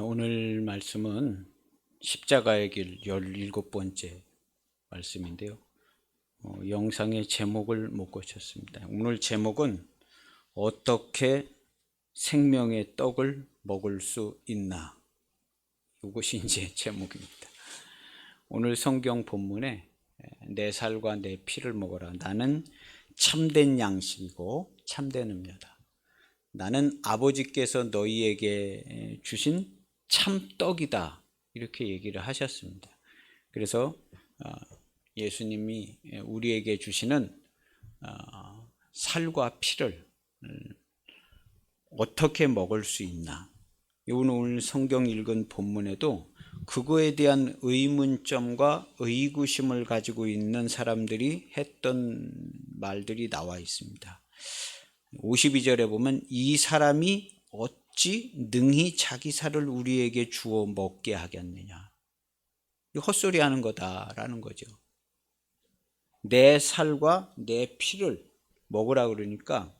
오늘 말씀은 십자가의 길 17번째 말씀인데요. 영상의 제목을 못 고쳤습니다. 오늘 제목은 어떻게 생명의 떡을 먹을 수 있나? 이것이 이제 제목입니다. 오늘 성경 본문에 내 살과 내 피를 먹어라. 나는 참된 양식이고 참된 음료다. 나는 아버지께서 너희에게 주신 참떡이다. 이렇게 얘기를 하셨습니다. 그래서 예수님이 우리에게 주시는 살과 피를 어떻게 먹을 수 있나? 오늘 성경 읽은 본문에도 그거에 대한 의문점과 의구심을 가지고 있는 사람들이 했던 말들이 나와 있습니다. 52절에 보면 이 사람이 어찌 능히 자기 살을 우리에게 주어 먹게 하겠느냐. 헛소리 하는 거다라는 거죠. 내 살과 내 피를 먹으라 그러니까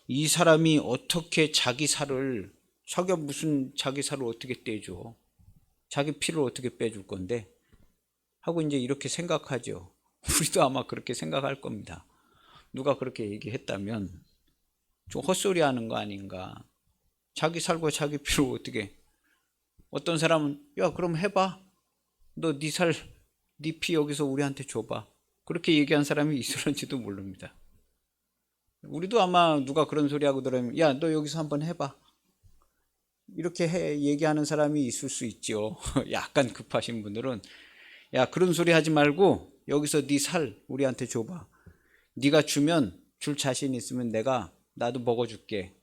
이 사람이 어떻게 자기 살을, 자기가 무슨 자기 살을 어떻게 떼줘? 자기 피를 어떻게 빼줄 건데? 하고 이제 이렇게 생각하죠. 우리도 아마 그렇게 생각할 겁니다. 누가 그렇게 얘기했다면 좀 헛소리 하는 거 아닌가? 자기 살과 자기 피로 어떻게? 어떤 사람은 야 그럼 해봐. 너 네 살, 네 피 여기서 우리한테 줘봐. 그렇게 얘기한 사람이 있을런지도 모릅니다. 우리도 아마 누가 그런 소리 하고 들으면 야 너 여기서 한번 해봐. 이렇게 얘기하는 사람이 있을 수 있죠. 약간 급하신 분들은 야 그런 소리 하지 말고 여기서 네 살 우리한테 줘봐. 네가 주면 줄 자신 있으면 나도 먹어줄게.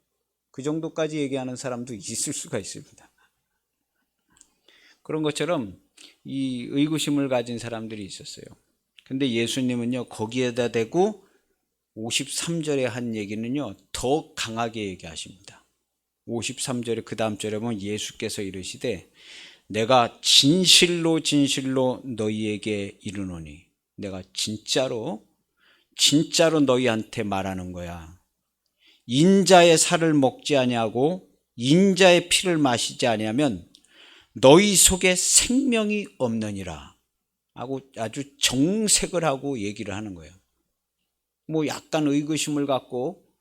그 정도까지 얘기하는 사람도 있을 수가 있습니다. 그런 것처럼 이 의구심을 가진 사람들이 있었어요. 근데 예수님은요 거기에다 대고 53절에 한 얘기는요 더 강하게 얘기하십니다. 53절에 그 다음 절에 보면 예수께서 이르시되 내가 진실로 진실로 너희에게 이르노니, 내가 진짜로 너희한테 말하는 거야. 인자의 살을 먹지 아니하고 인자의 피를 마시지 아니하면 너희 속에 생명이 없느니라 하고 아주 정색을 하고 얘기를 하는 거예요. 뭐 약간 의구심을 갖고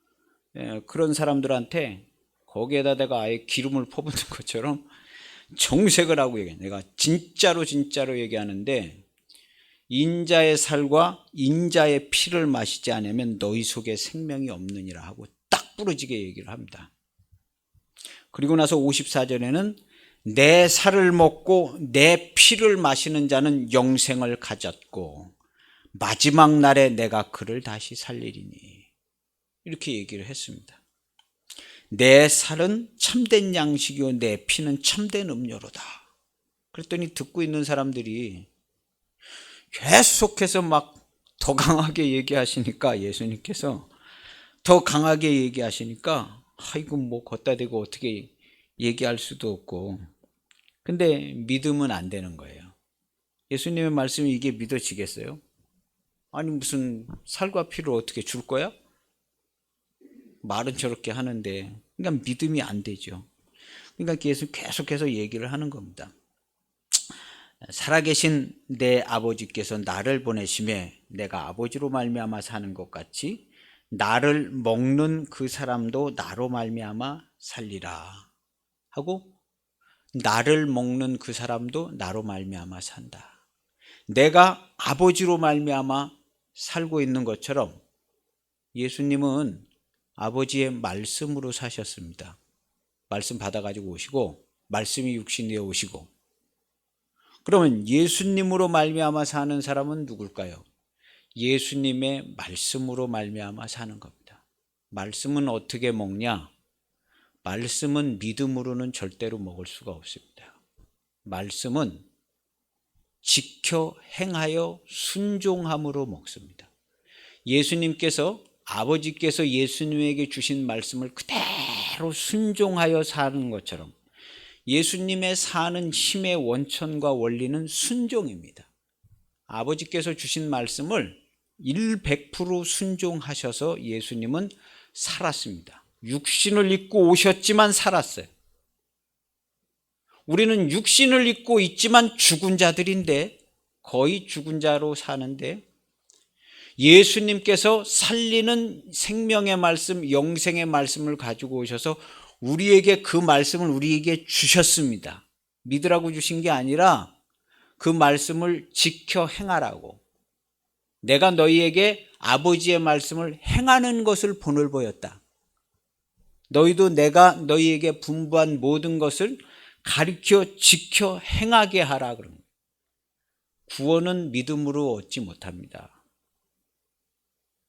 그런 사람들한테 거기에다 내가 아예 기름을 퍼붓는 것처럼 정색을 하고 얘기해. 내가 진짜로 얘기하는데 인자의 살과 인자의 피를 마시지 않으면 너희 속에 생명이 없느니라 하고 딱 부러지게 얘기를 합니다. 그리고 나서 54절에는 내 살을 먹고 내 피를 마시는 자는 영생을 가졌고 마지막 날에 내가 그를 다시 살리리니, 이렇게 얘기를 했습니다. 내 살은 참된 양식이요 내 피는 참된 음료로다. 그랬더니 듣고 있는 사람들이 계속해서 막 더 강하게 얘기하시니까, 예수님께서 더 강하게 얘기하시니까 아이고 뭐 걷다 대고 어떻게 얘기할 수도 없고, 근데 믿으면 안 되는 거예요. 예수님의 말씀이 이게 믿어지겠어요? 아니 무슨 살과 피를 어떻게 줄 거야? 말은 저렇게 하는데, 그러니까 믿음이 안 되죠. 그러니까 계속해서 얘기를 하는 겁니다. 살아계신 내 아버지께서 나를 보내심에 내가 아버지로 말미암아 사는 것 같이 나를 먹는 그 사람도 나로 말미암아 살리라 하고, 나를 먹는 그 사람도 나로 말미암아 산다. 내가 아버지로 말미암아 살고 있는 것처럼 예수님은 아버지의 말씀으로 사셨습니다. 말씀 받아가지고 오시고 말씀이 육신이 되어 오시고, 그러면 예수님으로 말미암아 사는 사람은 누굴까요? 예수님의 말씀으로 말미암아 사는 겁니다. 말씀은 어떻게 먹냐? 말씀은 믿음으로는 절대로 먹을 수가 없습니다. 말씀은 지켜 행하여 순종함으로 먹습니다. 예수님께서, 아버지께서 예수님에게 주신 말씀을 그대로 순종하여 사는 것처럼 예수님의 사는 힘의 원천과 원리는 순종입니다. 아버지께서 주신 말씀을 100% 순종하셔서 예수님은 살았습니다. 육신을 입고 오셨지만 살았어요. 우리는 육신을 입고 있지만 죽은 자들인데, 거의 죽은 자로 사는데, 예수님께서 살리는 생명의 말씀, 영생의 말씀을 가지고 오셔서 우리에게 그 말씀을 우리에게 주셨습니다. 믿으라고 주신 게 아니라 그 말씀을 지켜 행하라고. 내가 너희에게 아버지의 말씀을 행하는 것을 본을 보였다. 너희도 내가 너희에게 분부한 모든 것을 가르쳐 지켜 행하게 하라. 그런 거예요. 구원은 믿음으로 얻지 못합니다.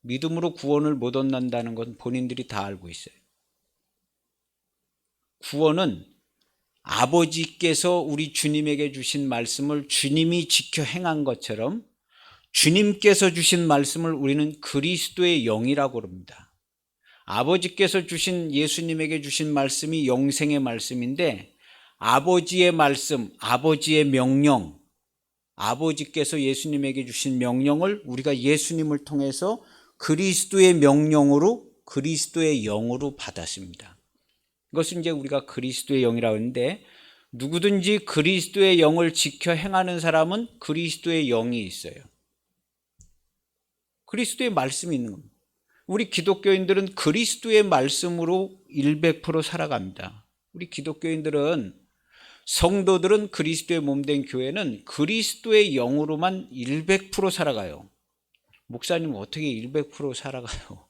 믿음으로 구원을 못 얻는다는 건 본인들이 다 알고 있어요. 구원은 아버지께서 우리 주님에게 주신 말씀을 주님이 지켜 행한 것처럼 주님께서 주신 말씀을 우리는 그리스도의 영이라고 합니다. 아버지께서 주신, 예수님에게 주신 말씀이 영생의 말씀인데, 아버지의 말씀, 아버지의 명령, 아버지께서 예수님에게 주신 명령을 우리가 예수님을 통해서 그리스도의 명령으로, 그리스도의 영으로 받았습니다. 이것은 이제 우리가 그리스도의 영이라고 하는데, 누구든지 그리스도의 영을 지켜 행하는 사람은 그리스도의 영이 있어요. 그리스도의 말씀이 있는 겁니다. 우리 기독교인들은 그리스도의 말씀으로 100% 살아갑니다. 우리 기독교인들은, 성도들은, 그리스도의 몸된 교회는 그리스도의 영으로만 100% 살아가요. 목사님 어떻게 100% 살아가요?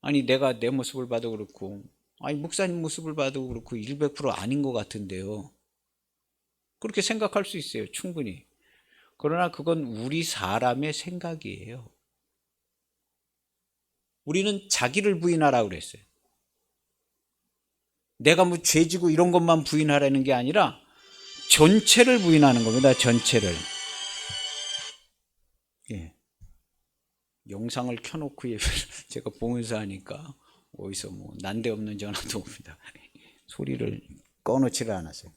아니 내가 내 모습을 봐도 그렇고, 아니 목사님 모습을 봐도 그렇고 100% 아닌 것 같은데요. 그렇게 생각할 수 있어요, 충분히. 그러나 그건 우리 사람의 생각이에요. 우리는 자기를 부인하라고 그랬어요. 내가 뭐 죄지고 이런 것만 부인하라는 게 아니라 전체를 부인하는 겁니다. 전체를. 예. 영상을 켜놓고 제가 보면서 하니까 어디서 뭐 난데없는 전화도 옵니다. 소리를 꺼놓지를 않았어요.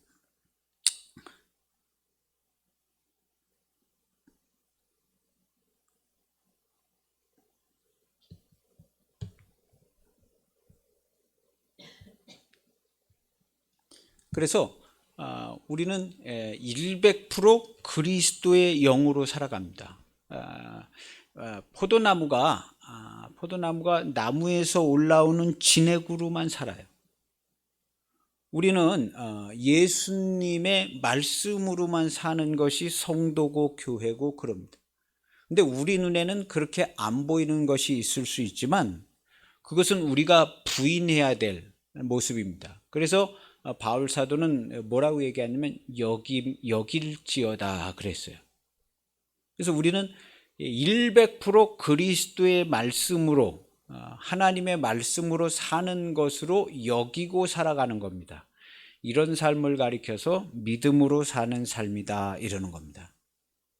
그래서 우리는 100% 그리스도의 영으로 살아갑니다. 포도나무가 나무에서 올라오는 진액으로만 살아요. 우리는 예수님의 말씀으로만 사는 것이 성도고 교회고 그럽니다. 근데 우리 눈에는 그렇게 안 보이는 것이 있을 수 있지만 그것은 우리가 부인해야 될 모습입니다. 그래서 바울 사도는 뭐라고 얘기하냐면 여길지어다 그랬어요. 그래서 우리는 100% 그리스도의 말씀으로, 하나님의 말씀으로 사는 것으로 여기고 살아가는 겁니다. 이런 삶을 가리켜서 믿음으로 사는 삶이다 이러는 겁니다.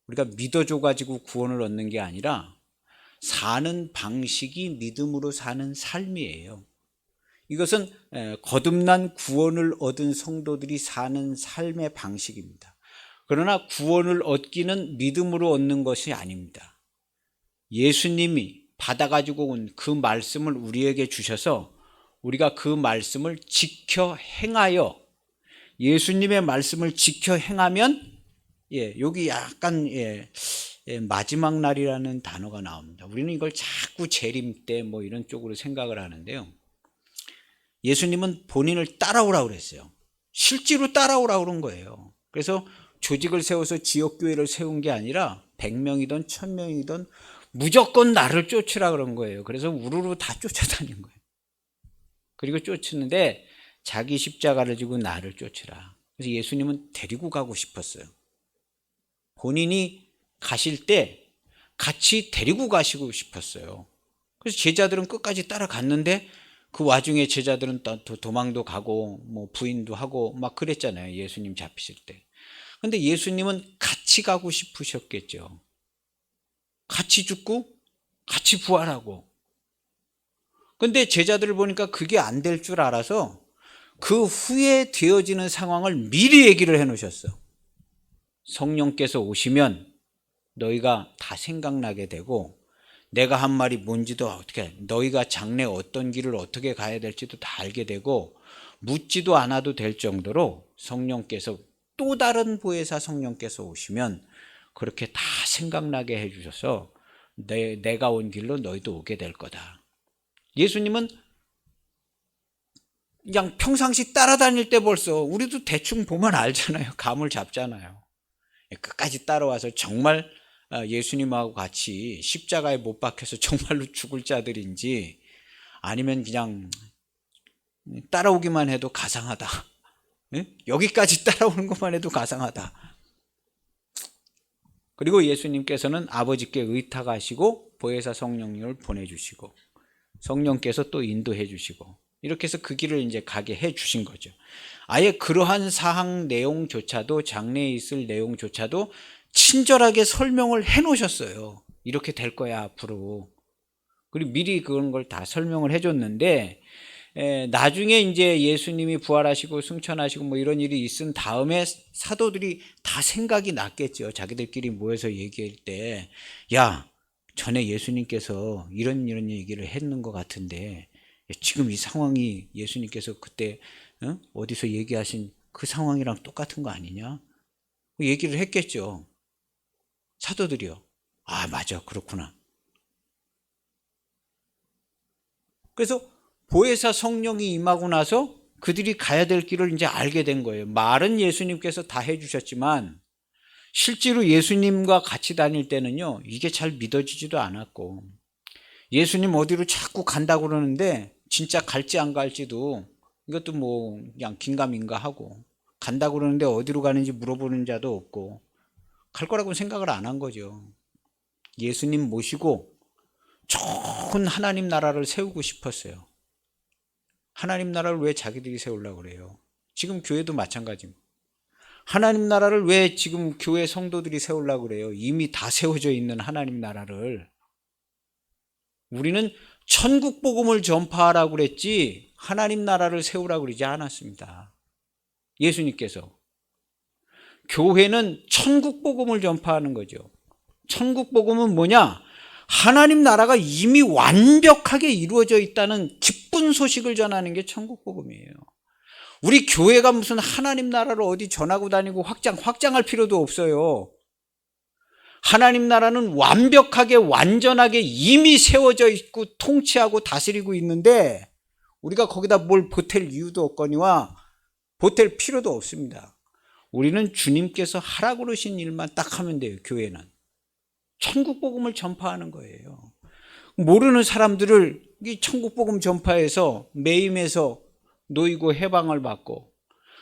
우리가 믿어줘 가지고 구원을 얻는 게 아니라 사는 방식이 믿음으로 사는 삶이에요. 이것은 거듭난 구원을 얻은 성도들이 사는 삶의 방식입니다. 그러나 구원을 얻기는 믿음으로 얻는 것이 아닙니다. 예수님이 받아가지고 온 그 말씀을 우리에게 주셔서 우리가 그 말씀을 지켜 행하여, 예수님의 말씀을 지켜 행하면, 여기 약간 마지막 날이라는 단어가 나옵니다. 우리는 이걸 자꾸 재림 때 뭐 이런 쪽으로 생각을 하는데요. 예수님은 본인을 따라오라고 그랬어요. 실제로 따라오라고 그런 거예요. 그래서 조직을 세워서 지역교회를 세운 게 아니라 100명이든 1000명이든 무조건 나를 쫓으라 그런 거예요. 그래서 우르르 다 쫓아다닌 거예요. 그리고 쫓는데 자기 십자가를 지고 나를 쫓으라. 그래서 예수님은 데리고 가고 싶었어요. 본인이 가실 때 같이 데리고 가시고 싶었어요. 그래서 제자들은 끝까지 따라갔는데 그 와중에 제자들은 또 도망도 가고 뭐 부인도 하고 막 그랬잖아요. 예수님 잡히실 때. 근데 예수님은 같이 가고 싶으셨겠죠. 같이 죽고 같이 부활하고. 근데 제자들을 보니까 그게 안 될 줄 알아서 그 후에 되어지는 상황을 미리 얘기를 해 놓으셨어. 성령께서 오시면 너희가 다 생각나게 되고 내가 한 말이 뭔지도 어떻게, 너희가 장래 어떤 길을 어떻게 가야 될지도 다 알게 되고 묻지도 않아도 될 정도로 성령께서, 또 다른 보혜사 성령께서 오시면 그렇게 다 생각나게 해주셔서 내가 온 길로 너희도 오게 될 거다. 예수님은 그냥 평상시 따라다닐 때 벌써 우리도 대충 보면 알잖아요. 감을 잡잖아요. 끝까지 따라와서 정말 예수님하고 같이 십자가에 못 박혀서 정말로 죽을 자들인지 아니면 그냥 따라오기만 해도 가상하다. 여기까지 따라오는 것만 해도 가상하다. 그리고 예수님께서는 아버지께 의탁하시고 보혜사 성령님을 보내주시고 성령께서 또 인도해 주시고 이렇게 해서 그 길을 이제 가게 해 주신 거죠. 아예 그러한 사항 내용조차도, 장래에 있을 내용조차도 친절하게 설명을 해 놓으셨어요. 이렇게 될 거야 앞으로. 그리고 미리 그런 걸 다 설명을 해 줬는데 나중에 이제 예수님이 부활하시고 승천하시고 뭐 이런 일이 있은 다음에 사도들이 다 생각이 났겠죠. 자기들끼리 모여서 얘기할 때, 야, 전에 예수님께서 이런 얘기를 했는 것 같은데 지금 이 상황이 예수님께서 그때 어디서 얘기하신 그 상황이랑 똑같은 거 아니냐? 얘기를 했겠죠. 사도들이요. 아, 맞아, 그렇구나. 그래서 보혜사 성령이 임하고 나서 그들이 가야 될 길을 이제 알게 된 거예요. 말은 예수님께서 다 해주셨지만 실제로 예수님과 같이 다닐 때는요, 이게 잘 믿어지지도 않았고, 예수님 어디로 자꾸 간다고 그러는데 진짜 갈지 안 갈지도 이것도 뭐 그냥 긴가민가 하고, 간다고 그러는데 어디로 가는지 물어보는 자도 없고, 갈 거라고 생각을 안 한 거죠. 예수님 모시고 좋은 하나님 나라를 세우고 싶었어요. 하나님 나라를 왜 자기들이 세우려고 그래요? 지금 교회도 마찬가지입니다. 하나님 나라를 왜 지금 교회 성도들이 세우려고 그래요? 이미 다 세워져 있는 하나님 나라를. 우리는 천국 복음을 전파하라고 그랬지 하나님 나라를 세우라고 그러지 않았습니다. 예수님께서. 교회는 천국 복음을 전파하는 거죠. 천국 복음은 뭐냐? 하나님 나라가 이미 완벽하게 이루어져 있다는 기쁜 소식을 전하는 게 천국 복음이에요. 우리 교회가 무슨 하나님 나라를 어디 전하고 다니고 확장할 필요도 없어요. 하나님 나라는 완벽하게 완전하게 이미 세워져 있고 통치하고 다스리고 있는데 우리가 거기다 뭘 보탤 이유도 없거니와 보탤 필요도 없습니다. 우리는 주님께서 하라고 그러신 일만 딱 하면 돼요. 교회는 천국 복음을 전파하는 거예요. 모르는 사람들을 이 천국 복음 전파해서 매임해서 놓이고 해방을 받고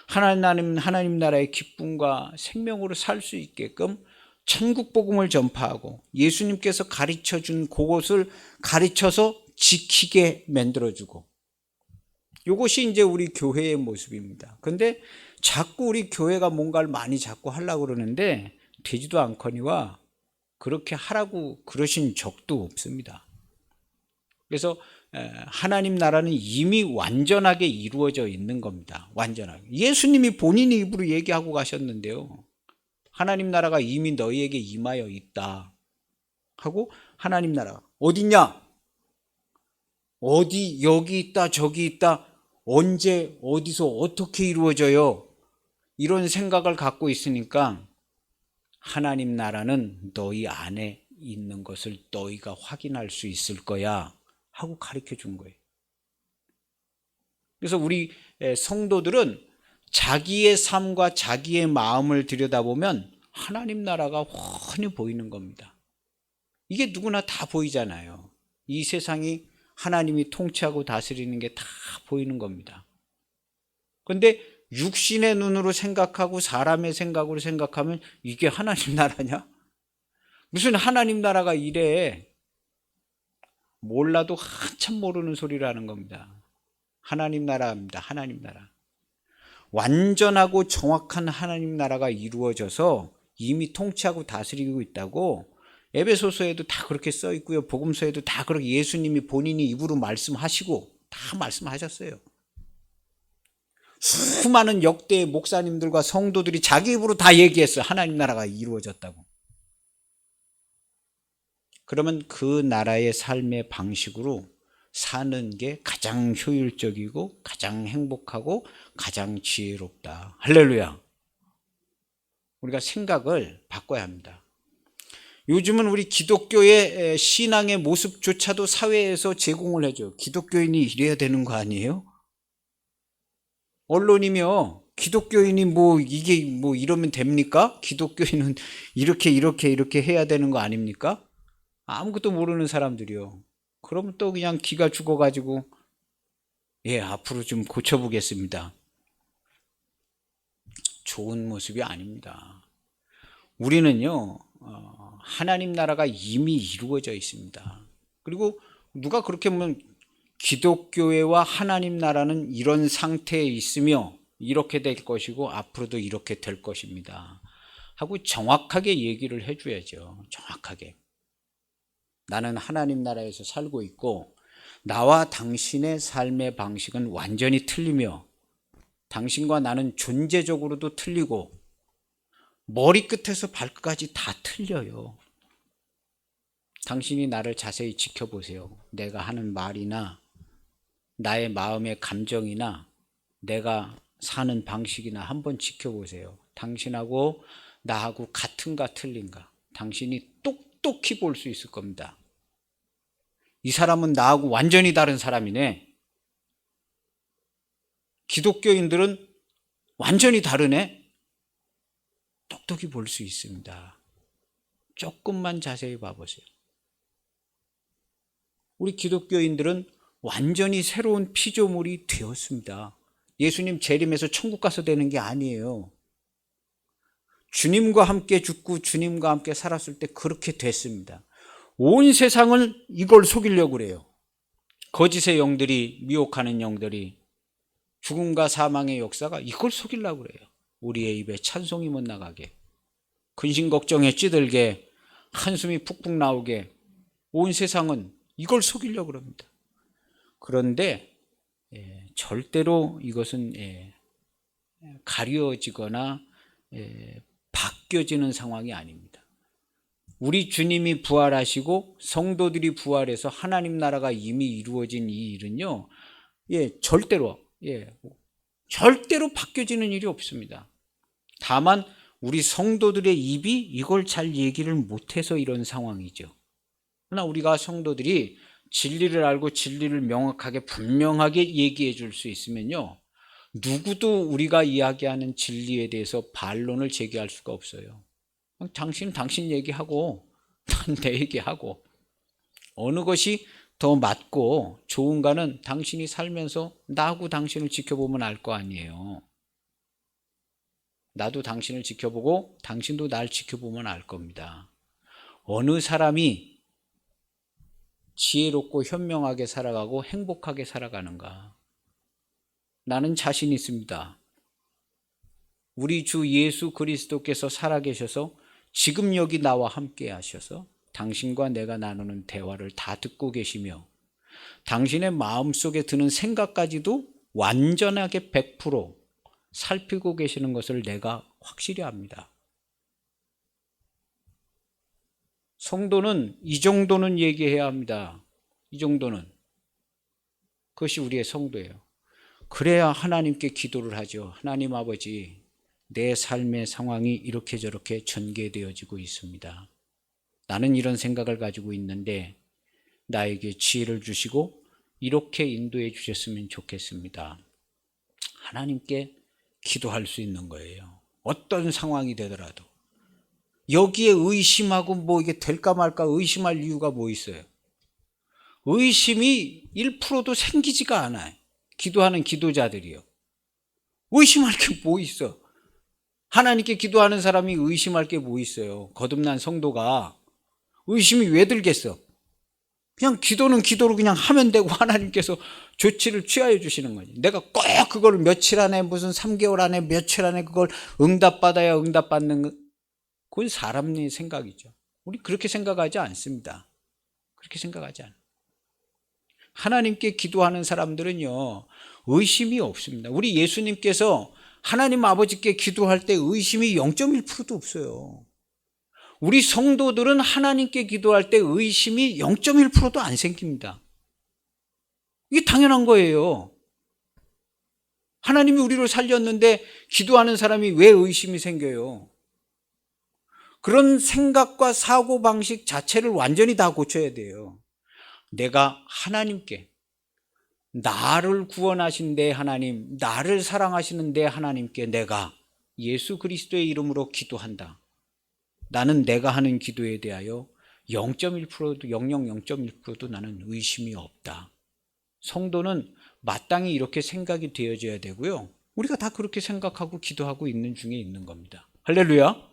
하나님 나라의 기쁨과 생명으로 살 수 있게끔 천국 복음을 전파하고 예수님께서 가르쳐 준 그것을 가르쳐서 지키게 만들어주고, 이것이 이제 우리 교회의 모습입니다. 근데 자꾸 우리 교회가 뭔가를 많이 자꾸 하려고 그러는데 되지도 않거니와 그렇게 하라고 그러신 적도 없습니다. 그래서 하나님 나라는 이미 완전하게 이루어져 있는 겁니다. 완전하게. 예수님이 본인의 입으로 얘기하고 가셨는데요. 하나님 나라가 이미 너희에게 임하여 있다 하고, 하나님 나라가 어딨냐? 어디, 여기 있다, 저기 있다, 언제, 어디서, 어떻게 이루어져요? 이런 생각을 갖고 있으니까 하나님 나라는 너희 안에 있는 것을 너희가 확인할 수 있을 거야 하고 가르쳐 준 거예요. 그래서 우리 성도들은 자기의 삶과 자기의 마음을 들여다보면 하나님 나라가 훤히 보이는 겁니다. 이게 누구나 다 보이잖아요. 이 세상이 하나님이 통치하고 다스리는 게 다 보이는 겁니다. 그런데 육신의 눈으로 생각하고 사람의 생각으로 생각하면 이게 하나님 나라냐? 무슨 하나님 나라가 이래? 몰라도 한참 모르는 소리라는 겁니다. 하나님 나라입니다. 하나님 나라. 완전하고 정확한 하나님 나라가 이루어져서 이미 통치하고 다스리고 있다고 에베소서에도 다 그렇게 써 있고요. 복음서에도 다 그렇게 예수님이 본인이 입으로 말씀하시고 다 말씀하셨어요. 수많은 역대 목사님들과 성도들이 자기 입으로 다 얘기했어요. 하나님 나라가 이루어졌다고. 그러면 그 나라의 삶의 방식으로 사는 게 가장 효율적이고 가장 행복하고 가장 지혜롭다. 할렐루야. 우리가 생각을 바꿔야 합니다. 요즘은 우리 기독교의 신앙의 모습조차도 사회에서 제공을 해줘요. 기독교인이 이래야 되는 거 아니에요? 언론이며 기독교인이 이게 이러면 됩니까? 기독교인은 이렇게 해야 되는 거 아닙니까? 아무것도 모르는 사람들이요. 그러면 또 그냥 기가 죽어가지고 앞으로 좀 고쳐보겠습니다. 좋은 모습이 아닙니다. 우리는요, 하나님 나라가 이미 이루어져 있습니다. 그리고 누가 그렇게 보면 기독교회와 하나님 나라는 이런 상태에 있으며 이렇게 될 것이고 앞으로도 이렇게 될 것입니다 하고 정확하게 얘기를 해줘야죠. 정확하게. 나는 하나님 나라에서 살고 있고 나와 당신의 삶의 방식은 완전히 틀리며 당신과 나는 존재적으로도 틀리고 머리끝에서 발끝까지 다 틀려요. 당신이 나를 자세히 지켜보세요. 내가 하는 말이나 나의 마음의 감정이나 내가 사는 방식이나 한번 지켜보세요. 당신하고 나하고 같은가 틀린가? 당신이 똑똑히 볼 수 있을 겁니다. 이 사람은 나하고 완전히 다른 사람이네. 기독교인들은 완전히 다르네. 똑똑히 볼 수 있습니다. 조금만 자세히 봐보세요. 우리 기독교인들은 완전히 새로운 피조물이 되었습니다. 예수님 재림해서 천국 가서 되는 게 아니에요. 주님과 함께 죽고 주님과 함께 살았을 때 그렇게 됐습니다. 온 세상을 이걸 속이려고 그래요. 거짓의 영들이, 미혹하는 영들이, 죽음과 사망의 역사가 이걸 속이려고 그래요. 우리의 입에 찬송이 못 나가게, 근심 걱정에 찌들게, 한숨이 푹푹 나오게 온 세상은 이걸 속이려고 합니다. 그런데 절대로 이것은 가려지거나 바뀌어지는 상황이 아닙니다. 우리 주님이 부활하시고 성도들이 부활해서 하나님 나라가 이미 이루어진 이 일은요, 절대로 바뀌어지는 일이 없습니다. 다만 우리 성도들의 입이 이걸 잘 얘기를 못해서 이런 상황이죠. 그러나 우리가 성도들이 진리를 알고 진리를 명확하게 분명하게 얘기해 줄 수 있으면요, 누구도 우리가 이야기하는 진리에 대해서 반론을 제기할 수가 없어요. 당신은 당신 얘기하고 난 내 얘기하고, 어느 것이 더 맞고 좋은가는 당신이 살면서 나하고 당신을 지켜보면 알 거 아니에요. 나도 당신을 지켜보고 당신도 날 지켜보면 알 겁니다. 어느 사람이 지혜롭고 현명하게 살아가고 행복하게 살아가는가? 나는 자신 있습니다. 우리 주 예수 그리스도께서 살아계셔서 지금 여기 나와 함께 하셔서 당신과 내가 나누는 대화를 다 듣고 계시며 당신의 마음속에 드는 생각까지도 완전하게 100% 살피고 계시는 것을 내가 확실히 압니다. 성도는 이 정도는 얘기해야 합니다. 이 정도는. 그것이 우리의 성도예요. 그래야 하나님께 기도를 하죠. 하나님 아버지, 내 삶의 상황이 이렇게 저렇게 전개되어지고 있습니다. 나는 이런 생각을 가지고 있는데 나에게 지혜를 주시고 이렇게 인도해 주셨으면 좋겠습니다. 하나님께 기도할 수 있는 거예요. 어떤 상황이 되더라도. 여기에 의심하고 이게 될까 말까 의심할 이유가 뭐 있어요? 의심이 1%도 생기지가 않아요. 기도하는 기도자들이요. 의심할 게 뭐 있어? 하나님께 기도하는 사람이 의심할 게 뭐 있어요? 거듭난 성도가 의심이 왜 들겠어? 그냥 기도는 기도로 그냥 하면 되고 하나님께서 조치를 취하여 주시는 거지. 내가 꼭 그걸 며칠 안에 무슨 3개월 안에 며칠 안에 그걸 응답받아야 응답받는, 그건 사람의 생각이죠. 우리 그렇게 생각하지 않습니다. 그렇게 생각하지 않아요. 하나님께 기도하는 사람들은요, 의심이 없습니다. 우리 예수님께서 하나님 아버지께 기도할 때 의심이 0.1%도 없어요. 우리 성도들은 하나님께 기도할 때 의심이 0.1%도 안 생깁니다. 이게 당연한 거예요. 하나님이 우리를 살렸는데 기도하는 사람이 왜 의심이 생겨요? 그런 생각과 사고방식 자체를 완전히 다 고쳐야 돼요. 내가 하나님께, 나를 구원하신 내 하나님, 나를 사랑하시는 내 하나님께 내가 예수 그리스도의 이름으로 기도한다. 나는 내가 하는 기도에 대하여 0.1%도 0.1%도 나는 의심이 없다. 성도는 마땅히 이렇게 생각이 되어져야 되고요. 우리가 다 그렇게 생각하고 기도하고 있는 중에 있는 겁니다. 할렐루야.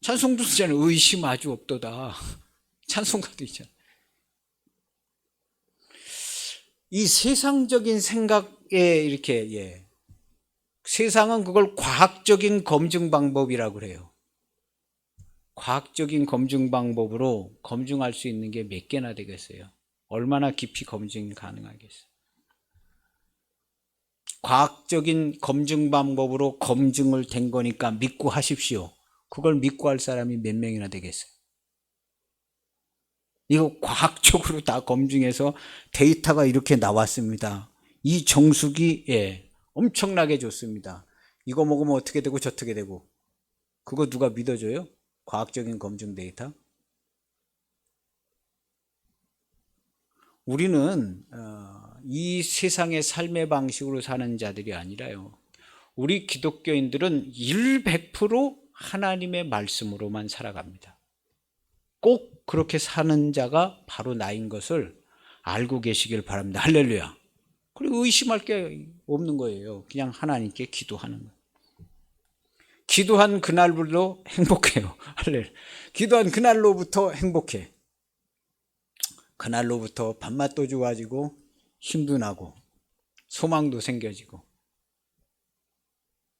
찬송도 있잖아요. 의심 아주 없도다. 찬송가도 있잖아요. 이 세상적인 생각에 이렇게 세상은 그걸 과학적인 검증 방법이라고 그래요. 과학적인 검증 방법으로 검증할 수 있는 게 몇 개나 되겠어요? 얼마나 깊이 검증이 가능하겠어요? 과학적인 검증 방법으로 검증을 된 거니까 믿고 하십시오. 그걸 믿고 할 사람이 몇 명이나 되겠어요? 이거 과학적으로 다 검증해서 데이터가 이렇게 나왔습니다. 이 정수기 엄청나게 좋습니다. 이거 먹으면 어떻게 되고 저떻게 되고. 그거 누가 믿어줘요? 과학적인 검증 데이터? 우리는 이 세상의 삶의 방식으로 사는 자들이 아니라요. 우리 기독교인들은 100% 하나님의 말씀으로만 살아갑니다. 꼭 그렇게 사는 자가 바로 나인 것을 알고 계시길 바랍니다. 할렐루야. 그리고 의심할 게 없는 거예요. 그냥 하나님께 기도하는 거예요. 기도한 그날부터 행복해요. 할렐루야. 기도한 그날로부터 행복해. 그날로부터 밥맛도 좋아지고 힘도 나고 소망도 생겨지고.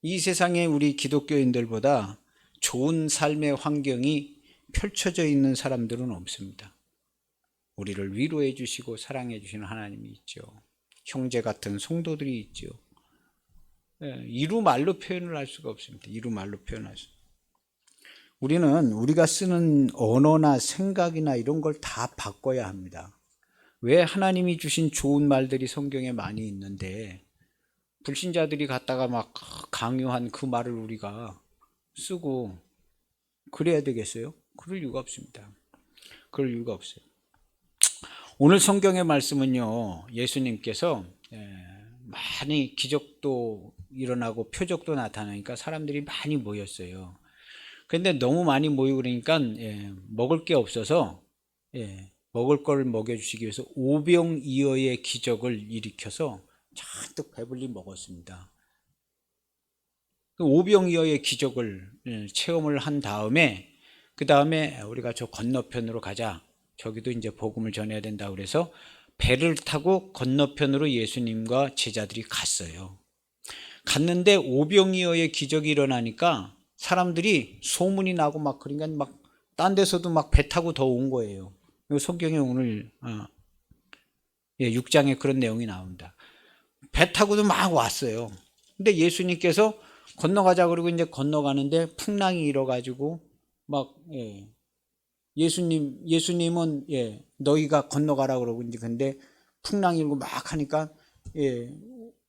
이 세상에 우리 기독교인들보다 좋은 삶의 환경이 펼쳐져 있는 사람들은 없습니다. 우리를 위로해 주시고 사랑해 주시는 하나님이 있죠. 형제 같은 성도들이 있죠. 이루 말로 표현을 할 수가 없습니다. 이루 말로 표현할 수. 우리는 우리가 쓰는 언어나 생각이나 이런 걸 다 바꿔야 합니다. 왜 하나님이 주신 좋은 말들이 성경에 많이 있는데 불신자들이 갖다가 막 강요한 그 말을 우리가 쓰고 그래야 되겠어요? 그럴 이유가 없습니다. 그럴 이유가 없어요. 오늘 성경의 말씀은요, 예수님께서 많이 기적도 일어나고 표적도 나타나니까 사람들이 많이 모였어요. 근데 너무 많이 모이고 그러니까 먹을 게 없어서 먹을 걸 먹여주시기 위해서 오병이어의 기적을 일으켜서 잔뜩 배불리 먹었습니다. 그 오병이어의 기적을 체험을 한 다음에 그 다음에 우리가 저 건너편으로 가자. 저기도 이제 복음을 전해야 된다 그래서 배를 타고 건너편으로 예수님과 제자들이 갔어요. 갔는데 오병이어의 기적이 일어나니까 사람들이 소문이 나고 막 그러니까 막 딴 데서도 막 배 타고 더 온 거예요. 성경에 오늘 6장에 그런 내용이 나옵니다. 배 타고도 막 왔어요. 근데 예수님께서 건너가자 그러고 이제 건너가는데 풍랑이 일어가지고 막 예수님은 너희가 건너가라 그러고 이제 근데 풍랑이 일고 막 하니까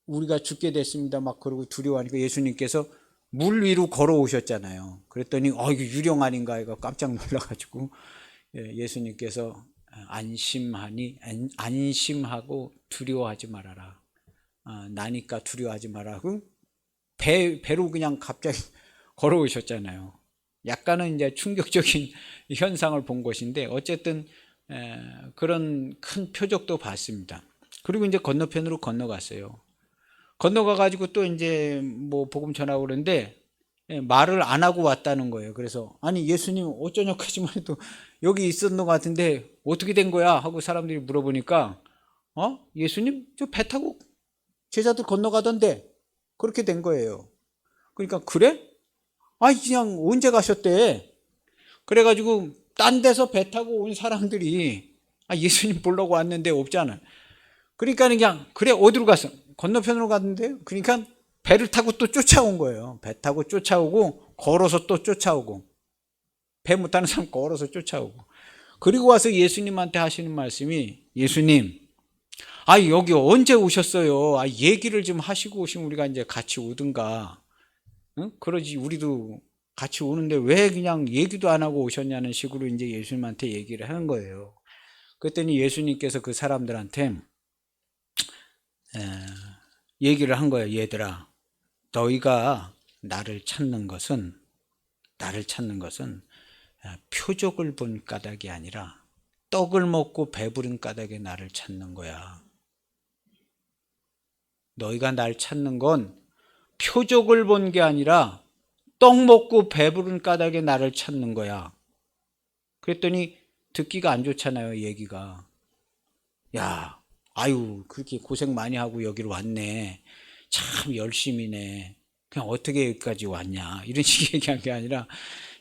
우리가 죽게 됐습니다 막 그러고 두려워하니까 예수님께서 물 위로 걸어오셨잖아요. 그랬더니 이거 유령 아닌가 해가 깜짝 놀라가지고 예수님께서 안심하고 두려워하지 말아라. 나니까 두려워하지 말라고 배로 그냥 갑자기 걸어오셨잖아요. 약간은 이제 충격적인 현상을 본 것인데 어쨌든 그런 큰 표적도 봤습니다. 그리고 이제 건너편으로 건너갔어요. 건너가가지고 또 이제 뭐 복음 전하고 그러는데 말을 안 하고 왔다는 거예요. 그래서 아니 예수님 어쩌냐까지만 해도 여기 있었던 것 같은데 어떻게 된 거야 하고 사람들이 물어보니까 예수님 저 배 타고 제자들 건너가던데 그렇게 된 거예요. 그러니까 그래? 그냥 언제 가셨대? 그래가지고 딴 데서 배 타고 온 사람들이 예수님 보려고 왔는데 없잖아. 그러니까 그냥 그래 어디로 갔어? 건너편으로 갔는데요. 그러니까 배를 타고 또 쫓아온 거예요. 배 타고 쫓아오고 걸어서 또 쫓아오고, 배 못타는 사람 걸어서 쫓아오고, 그리고 와서 예수님한테 하시는 말씀이, 예수님, 여기 언제 오셨어요? 얘기를 좀 하시고 오시면 우리가 이제 같이 오든가. 응? 그러지, 우리도 같이 오는데 왜 그냥 얘기도 안 하고 오셨냐는 식으로 이제 예수님한테 얘기를 하는 거예요. 그랬더니 예수님께서 그 사람들한테 얘기를 한 거예요. 얘들아, 너희가 나를 찾는 것은 표적을 본 까닭이 아니라 떡을 먹고 배부른 까닭에 나를 찾는 거야. 너희가 날 찾는 건 표적을 본 게 아니라 떡 먹고 배부른 까닭에 나를 찾는 거야. 그랬더니 듣기가 안 좋잖아요, 얘기가. 야, 그렇게 고생 많이 하고 여기로 왔네. 참 열심히네. 그냥 어떻게 여기까지 왔냐. 이런 식의 얘기한 게 아니라,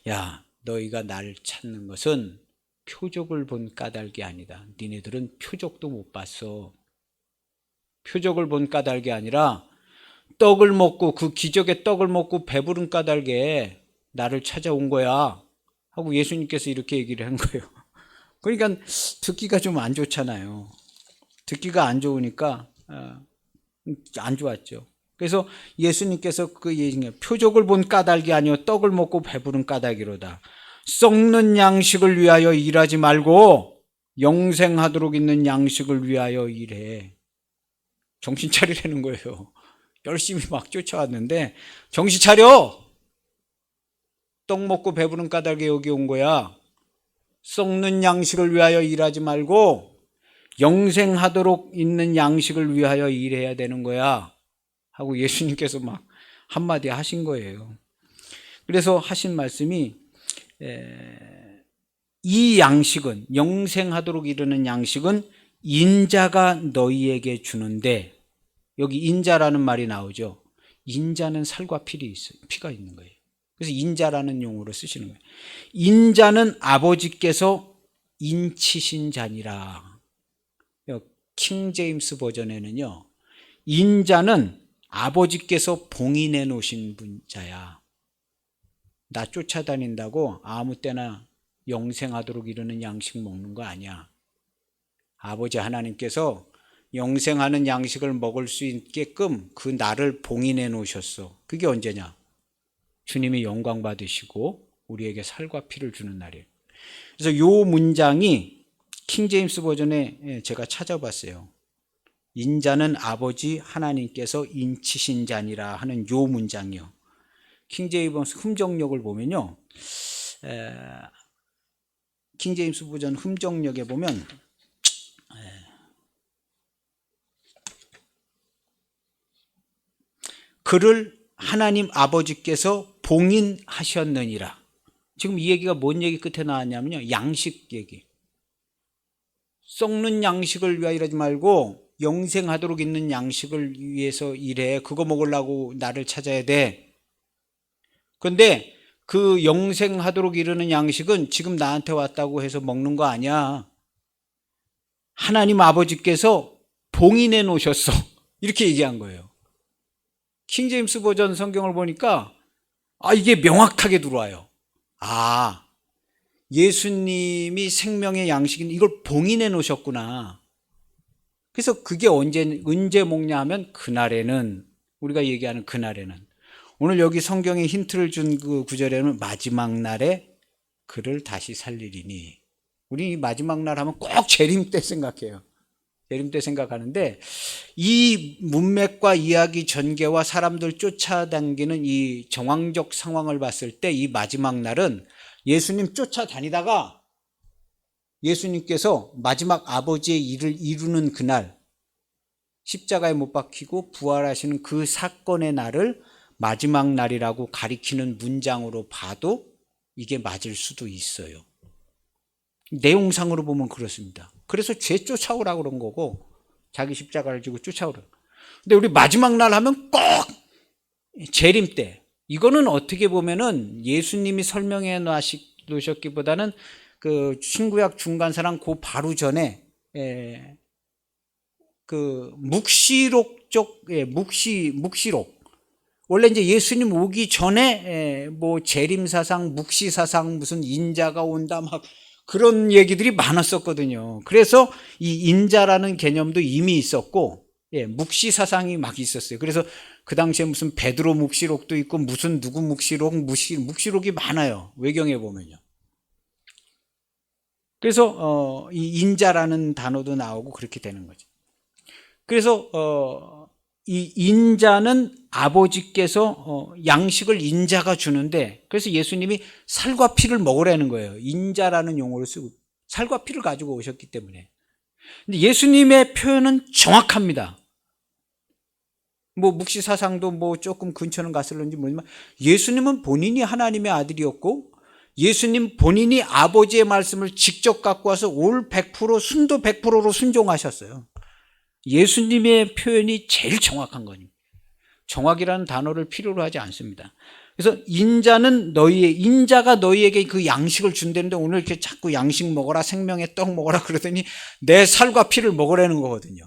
야, 너희가 날 찾는 것은 표적을 본 까닭이 아니다. 니네들은 표적도 못 봤어. 표적을 본 까닭이 아니라 떡을 먹고, 그 기적의 떡을 먹고 배부른 까닭에 나를 찾아온 거야 하고 예수님께서 이렇게 얘기를 한 거예요. 그러니까 듣기가 좀 안 좋잖아요. 듣기가 안 좋으니까 안 좋았죠. 그래서 예수님께서 그 얘기는 표적을 본 까닭이 아니요 떡을 먹고 배부른 까닭이로다. 썩는 양식을 위하여 일하지 말고 영생하도록 있는 양식을 위하여 일해. 정신 차리라는 거예요. 열심히 막 쫓아왔는데 정신 차려. 떡 먹고 배부른 까닭에 여기 온 거야. 썩는 양식을 위하여 일하지 말고 영생하도록 있는 양식을 위하여 일해야 되는 거야 하고 예수님께서 막 한마디 하신 거예요. 그래서 하신 말씀이 이 양식은, 영생하도록 이르는 양식은 인자가 너희에게 주는데, 여기 인자라는 말이 나오죠. 인자는 살과 피가 있는 거예요. 그래서 인자라는 용어로 쓰시는 거예요. 인자는 아버지께서 인치신 자니라. 킹 제임스 버전에는요, 인자는 아버지께서 봉인해 놓으신 자야. 나 쫓아다닌다고 아무 때나 영생하도록 이르는 양식 먹는 거 아니야. 아버지 하나님께서 영생하는 양식을 먹을 수 있게끔 그 나를 봉인해 놓으셨어. 그게 언제냐? 주님이 영광 받으시고 우리에게 살과 피를 주는 날이에요. 그래서 이 문장이 킹제임스 버전에 제가 찾아봤어요. 인자는 아버지 하나님께서 인치신 자니라 하는 이 문장이요. 킹제임스 흠정역을 보면요, 킹제임스 버전 흠정역에 보면 그를 하나님 아버지께서 봉인하셨느니라. 지금 이 얘기가 뭔 얘기 끝에 나왔냐면요, 양식 얘기. 썩는 양식을 위하여 일하지 말고 영생하도록 있는 양식을 위해서 일해. 그거 먹으려고 나를 찾아야 돼. 그런데 그 영생하도록 이르는 양식은 지금 나한테 왔다고 해서 먹는 거 아니야. 하나님 아버지께서 봉인해 놓으셨어. 이렇게 얘기한 거예요. 킹제임스 버전 성경을 보니까 이게 명확하게 들어와요. 예수님이 생명의 양식인 이걸 봉인해 놓으셨구나. 그래서 그게 언제 먹냐 하면 그날에는, 우리가 얘기하는 그날에는, 오늘 여기 성경에 힌트를 준 그 구절에는 마지막 날에 그를 다시 살리리니, 우리 마지막 날 하면 꼭 재림 때 생각해요. 재림 때 생각하는데, 이 문맥과 이야기 전개와 사람들 쫓아다니는 이 정황적 상황을 봤을 때 이 마지막 날은 예수님 쫓아다니다가 예수님께서 마지막 아버지의 일을 이루는 그날, 십자가에 못 박히고 부활하시는 그 사건의 날을 마지막 날이라고 가리키는 문장으로 봐도 이게 맞을 수도 있어요. 내용상으로 보면 그렇습니다. 그래서 죄 쫓아오라고 그런 거고, 자기 십자가를 지고 쫓아오라. 근데 우리 마지막 날 하면 꼭 재림 때, 이거는 어떻게 보면은 예수님이 설명해 놓으셨기보다는 그 신구약 중간사랑 그 바로 전에 그 묵시록 쪽, 묵시록, 원래 이제 예수님 오기 전에 뭐 재림사상, 묵시사상, 무슨 인자가 온다 막 그런 얘기들이 많았었거든요. 그래서 이 인자라는 개념도 이미 있었고, 묵시사상이 막 있었어요. 그래서 그 당시에 무슨 베드로 묵시록도 있고 무슨 누구 묵시록이 많아요. 외경에 보면요. 그래서 이 인자라는 단어도 나오고 그렇게 되는 거죠. 그래서 이 인자는 아버지께서 양식을 인자가 주는데, 그래서 예수님이 살과 피를 먹으라는 거예요. 인자라는 용어를 쓰고 살과 피를 가지고 오셨기 때문에. 근데 예수님의 표현은 정확합니다. 뭐 묵시사상도 뭐 조금 근처는 갔을런지 모르지만 예수님은 본인이 하나님의 아들이었고, 예수님 본인이 아버지의 말씀을 직접 갖고 와서 올 100% 순도 100%로 순종하셨어요. 예수님의 표현이 제일 정확한 거니까. 정확이라는 단어를 필요로 하지 않습니다. 그래서 인자가 너희에게 그 양식을 준다는데, 오늘 이렇게 자꾸 양식 먹어라, 생명의 떡 먹어라 그러더니 내 살과 피를 먹으라는 거거든요.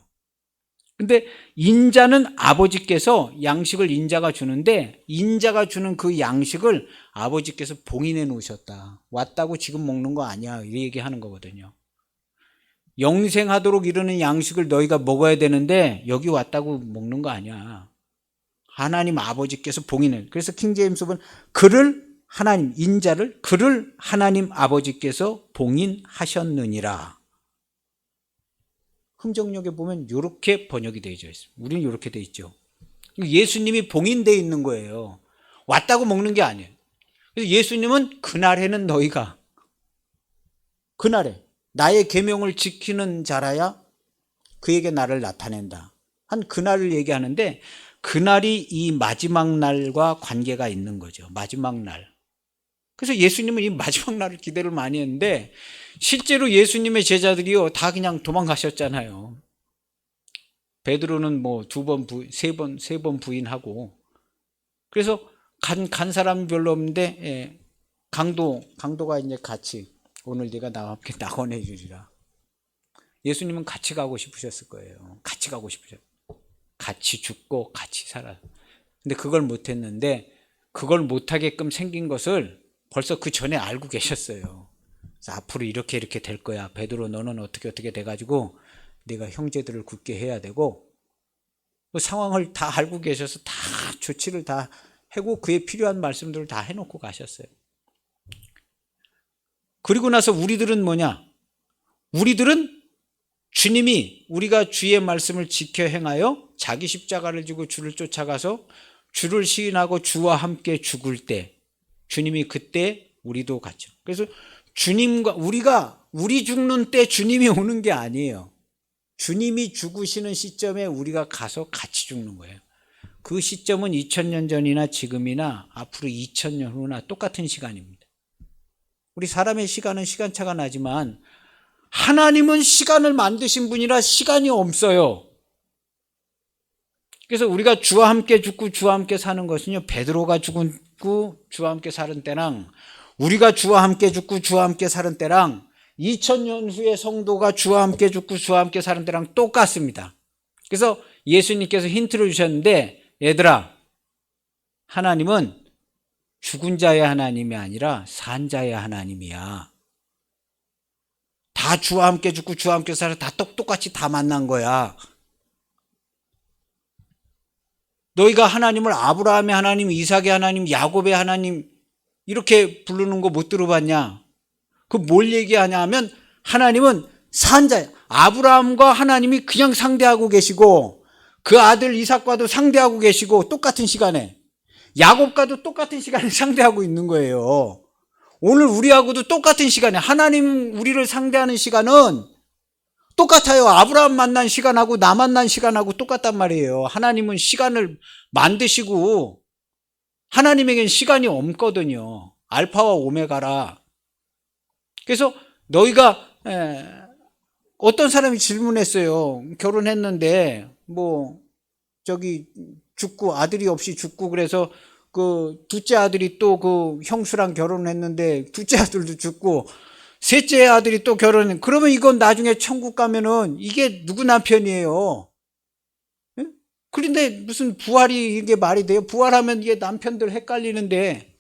근데 인자는 아버지께서 양식을 인자가 주는데, 인자가 주는 그 양식을 아버지께서 봉인해 놓으셨다. 왔다고 지금 먹는 거 아니야, 이 얘기하는 거거든요. 영생하도록 이르는 양식을 너희가 먹어야 되는데 여기 왔다고 먹는 거 아니야. 하나님 아버지께서 봉인을. 그래서 킹제임스는 그를 하나님 아버지께서 봉인하셨느니라. 흥정역에 보면 이렇게 번역이 되어 있습니다. 우리는 이렇게 되어 있죠. 예수님이 봉인되어 있는 거예요. 왔다고 먹는 게 아니에요. 그래서 예수님은 그날에는 너희가, 그날에 나의 계명을 지키는 자라야 그에게 나를 나타낸다 한 그날을 얘기하는데, 그날이 이 마지막 날과 관계가 있는 거죠. 마지막 날. 그래서 예수님은 이 마지막 날을 기대를 많이 했는데, 실제로 예수님의 제자들이요 다 그냥 도망가셨잖아요. 베드로는 뭐 세 번 부인하고. 그래서 간 사람이 별로 없는데, 강도가 이제 같이 오늘 네가 나와 함께 낙원해 주리라. 예수님은 같이 가고 싶으셨을 거예요. 같이 가고 싶으셨어요. 같이 죽고 같이 살아. 근데 그걸 못했는데, 그걸 못하게끔 생긴 것을 벌써 그 전에 알고 계셨어요. 그래서 앞으로 이렇게 될 거야. 베드로, 너는 어떻게 돼가지고 네가 형제들을 굳게 해야 되고, 그 상황을 다 알고 계셔서 다 조치를 다 하고 그에 필요한 말씀들을 다 해놓고 가셨어요. 그리고 나서 우리들은 뭐냐? 우리들은 주님이 우리가 주의 말씀을 지켜 행하여 자기 십자가를 지고 주를 쫓아가서 주를 시인하고 주와 함께 죽을 때, 주님이 그때 우리도 갔죠. 그래서 주님과 우리 죽는 때 주님이 오는 게 아니에요. 주님이 죽으시는 시점에 우리가 가서 같이 죽는 거예요. 그 시점은 2000년 전이나 지금이나 앞으로 2000년 후나 똑같은 시간입니다. 우리 사람의 시간은 시간차가 나지만 하나님은 시간을 만드신 분이라 시간이 없어요. 그래서 우리가 주와 함께 죽고 주와 함께 사는 것은요, 베드로가 죽고 주와 함께 사는 때랑 우리가 주와 함께 죽고 주와 함께 사는 때랑 2000년 후의 성도가 주와 함께 죽고 주와 함께 사는 때랑 똑같습니다. 그래서 예수님께서 힌트를 주셨는데, 얘들아, 하나님은 죽은 자의 하나님이 아니라 산 자의 하나님이야. 다 주와 함께 죽고 주와 함께 살아 다 똑같이 다 만난 거야. 너희가 하나님을 아브라함의 하나님, 이삭의 하나님, 야곱의 하나님 이렇게 부르는 거 못 들어봤냐? 그 뭘 얘기하냐 하면, 하나님은 산 자야. 아브라함과 하나님이 그냥 상대하고 계시고, 그 아들 이삭과도 상대하고 계시고, 똑같은 시간에 야곱과도 똑같은 시간에 상대하고 있는 거예요. 오늘 우리하고도 똑같은 시간에 하나님 우리를 상대하는 시간은 똑같아요. 아브라함 만난 시간하고 나 만난 시간하고 똑같단 말이에요. 하나님은 시간을 만드시고, 하나님에겐 시간이 없거든요. 알파와 오메가라. 그래서 너희가 어떤 사람이 질문했어요. 결혼했는데 죽고 아들이 없이 죽고, 그래서 그 둘째 아들이 또 그 형수랑 결혼했는데 둘째 아들도 죽고 셋째 아들이 또 결혼해. 그러면 이건 나중에 천국 가면은 이게 누구 남편이에요? 예? 그런데 무슨 부활이 이게 말이 돼요? 부활하면 이게 남편들 헷갈리는데,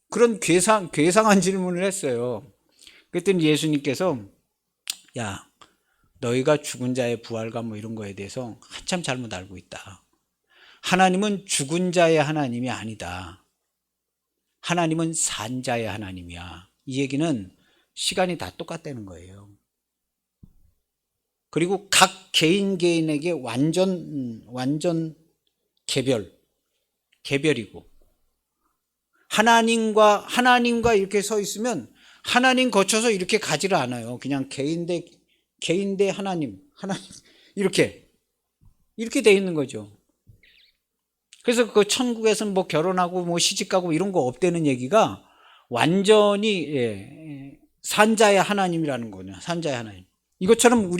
그런 괴상한 질문을 했어요. 그랬더니 예수님께서, 야, 너희가 죽은 자의 부활과 뭐 이런 거에 대해서 한참 잘못 알고 있다. 하나님은 죽은 자의 하나님이 아니다. 하나님은 산 자의 하나님이야. 이 얘기는 시간이 다 똑같다는 거예요. 그리고 각 개인에게 완전 개별이고, 하나님과 이렇게 서 있으면 하나님 거쳐서 이렇게 가지를 않아요. 그냥 개인 대 하나님 이렇게 돼 있는 거죠. 그래서 그 천국에서는 뭐 결혼하고 뭐 시집가고 이런 거 없다는 얘기가 완전히 산자의 하나님이라는 거냐. 산자의 하나님. 이것처럼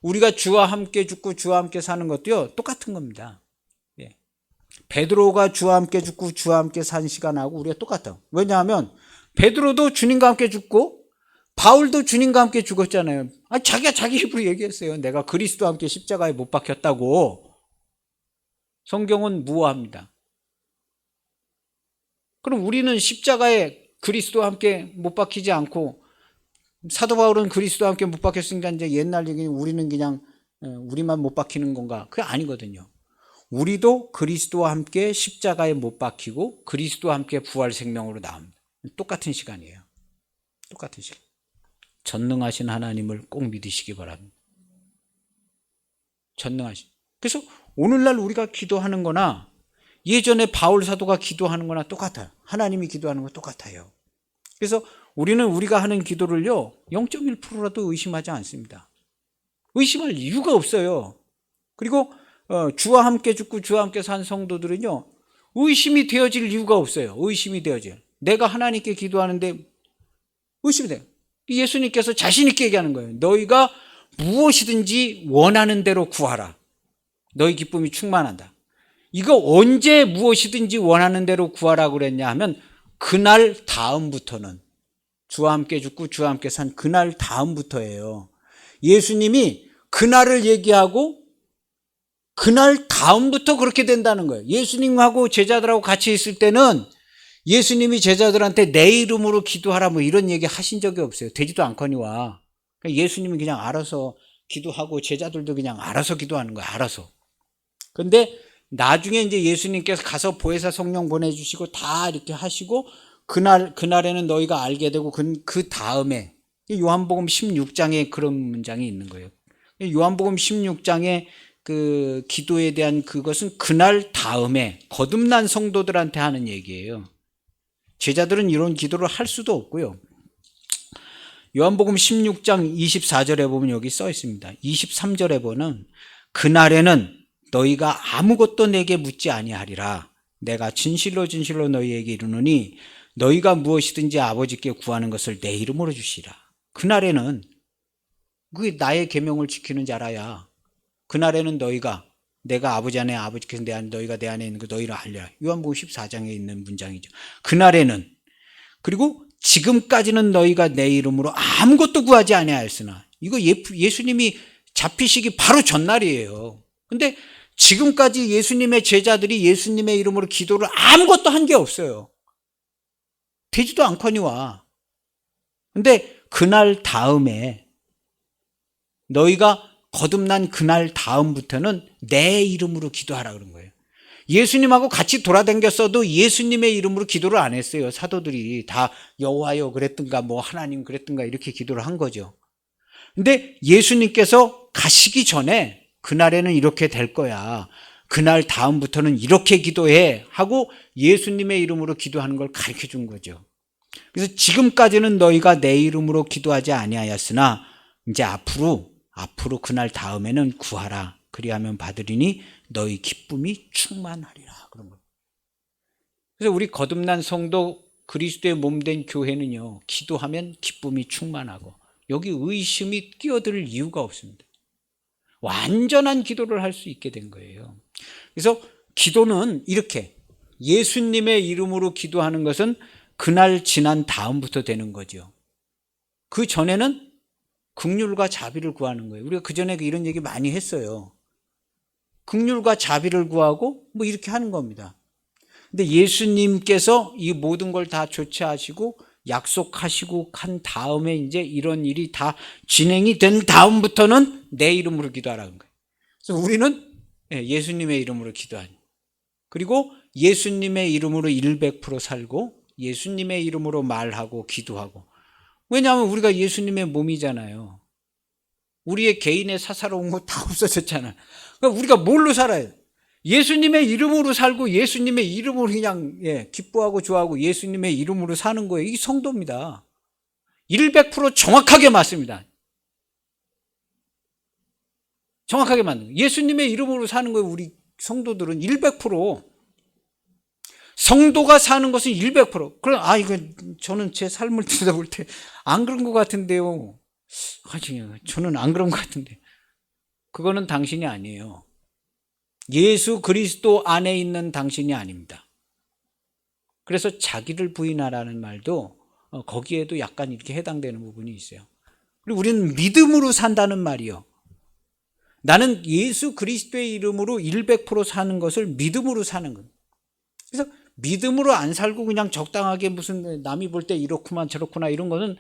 우리가 주와 함께 죽고 주와 함께 사는 것도요, 똑같은 겁니다. 베드로가 주와 함께 죽고 주와 함께 산 시간하고 우리가 똑같아. 왜냐하면 베드로도 주님과 함께 죽고 바울도 주님과 함께 죽었잖아요. 자기가 자기 입으로 얘기했어요. 내가 그리스도와 함께 십자가에 못 박혔다고. 성경은 무어합니다. 그럼 우리는 십자가에 그리스도와 함께 못 박히지 않고, 사도 바울은 그리스도와 함께 못 박혔으니까 이제 옛날 얘기는 우리는 그냥 우리만 못 박히는 건가? 그게 아니거든요. 우리도 그리스도와 함께 십자가에 못 박히고 그리스도와 함께 부활 생명으로 나옵니다. 똑같은 시간이에요. 똑같은 시간. 전능하신 하나님을 꼭 믿으시기 바랍니다. 전능하신. 그래서 오늘날 우리가 기도하는 거나 예전에 바울 사도가 기도하는 거나 똑같아요. 하나님이 기도하는 거 똑같아요. 그래서 우리는 우리가 하는 기도를요, 0.1%라도 의심하지 않습니다. 의심할 이유가 없어요. 그리고 주와 함께 죽고 주와 함께 산 성도들은요, 의심이 되어질 이유가 없어요. 의심이 되어질. 내가 하나님께 기도하는데 의심이 돼요. 예수님께서 자신 있게 얘기하는 거예요. 너희가 무엇이든지 원하는 대로 구하라. 너희 기쁨이 충만한다. 이거 언제 무엇이든지 원하는 대로 구하라고 그랬냐 하면, 그날 다음부터는, 주와 함께 죽고 주와 함께 산 그날 다음부터예요. 예수님이 그날을 얘기하고 그날 다음부터 그렇게 된다는 거예요. 예수님하고 제자들하고 같이 있을 때는 예수님이 제자들한테 내 이름으로 기도하라 뭐 이런 얘기 하신 적이 없어요. 되지도 않거니와. 예수님은 그냥 알아서 기도하고 제자들도 그냥 알아서 기도하는 거예요. 알아서. 근데 나중에 이제 예수님께서 가서 보혜사 성령 보내주시고 다 이렇게 하시고, 그날에는 너희가 알게 되고, 그 다음에 요한복음 16장에 그런 문장이 있는 거예요. 요한복음 16장에 그 기도에 대한 그것은 그날 다음에 거듭난 성도들한테 하는 얘기예요. 제자들은 이런 기도를 할 수도 없고요. 요한복음 16장 24절에 보면 여기 써 있습니다. 23절에 보면, 그날에는 너희가 아무것도 내게 묻지 아니하리라. 내가 진실로 진실로 너희에게 이르노니 너희가 무엇이든지 아버지께 구하는 것을 내 이름으로 주시라. 그날에는, 그게 나의 계명을 지키는 자라야. 그날에는 너희가, 내가 아버지 안에, 아버지께서 내 안에, 너희가 내 안에 있는 거 너희를 알려라. 요한복음 14장에 있는 문장이죠. 그날에는, 그리고 지금까지는 너희가 내 이름으로 아무것도 구하지 아니하였으나, 이거 예수님이 잡히시기 바로 전날이에요. 근데 지금까지 예수님의 제자들이 예수님의 이름으로 기도를 아무것도 한 게 없어요. 되지도 않거니와. 근데 그날 다음에, 너희가 거듭난 그날 다음부터는 내 이름으로 기도하라 그런 거예요. 예수님하고 같이 돌아다녔어도 예수님의 이름으로 기도를 안 했어요. 사도들이 다 여호와여 그랬든가 뭐 하나님 그랬든가 이렇게 기도를 한 거죠. 근데 예수님께서 가시기 전에, 그날에는 이렇게 될 거야, 그날 다음부터는 이렇게 기도해 하고 예수님의 이름으로 기도하는 걸 가르쳐 준 거죠. 그래서 지금까지는 너희가 내 이름으로 기도하지 아니하였으나 이제 앞으로 그날 다음에는 구하라. 그리하면 받으리니 너희 기쁨이 충만하리라. 그런 거예요. 그래서 우리 거듭난 성도, 그리스도의 몸된 교회는요, 기도하면 기쁨이 충만하고 여기 의심이 끼어들 이유가 없습니다. 완전한 기도를 할 수 있게 된 거예요. 그래서 기도는 이렇게, 예수님의 이름으로 기도하는 것은 그날 지난 다음부터 되는 거죠. 그 전에는 긍휼과 자비를 구하는 거예요. 우리가 그 전에 이런 얘기 많이 했어요. 긍휼과 자비를 구하고 뭐 이렇게 하는 겁니다. 근데 예수님께서 이 모든 걸 다 조치하시고 약속하시고 한 다음에 이제 이런 일이 다 진행이 된 다음부터는 내 이름으로 기도하라는 거예요. 그래서 우리는 예수님의 이름으로 기도하니, 그리고 예수님의 이름으로 100% 살고 예수님의 이름으로 말하고 기도하고. 왜냐하면 우리가 예수님의 몸이잖아요. 우리의 개인의 사사로운 거 다 없어졌잖아요. 그러니까 우리가 뭘로 살아요? 예수님의 이름으로 살고 예수님의 이름으로 그냥 기뻐하고 좋아하고 예수님의 이름으로 사는 거예요. 이게 성도입니다. 100% 정확하게 맞습니다. 정확하게 맞는 거예요. 예수님의 이름으로 사는 거예요. 우리 성도들은 100%. 성도가 사는 것은 100%. 그럼 이거 저는 제 삶을 들여다볼 때 안 그런 것 같은데요. 저는 안 그런 것 같은데. 그거는 당신이 아니에요. 예수 그리스도 안에 있는 당신이 아닙니다. 그래서 자기를 부인하라는 말도 거기에도 약간 이렇게 해당되는 부분이 있어요. 그리고 우리는 믿음으로 산다는 말이요. 나는 예수 그리스도의 이름으로 100% 사는 것을 믿음으로 사는 거예요. 그래서 믿음으로 안 살고 그냥 적당하게 무슨 남이 볼 때 이렇구만 저렇구나 이런 거는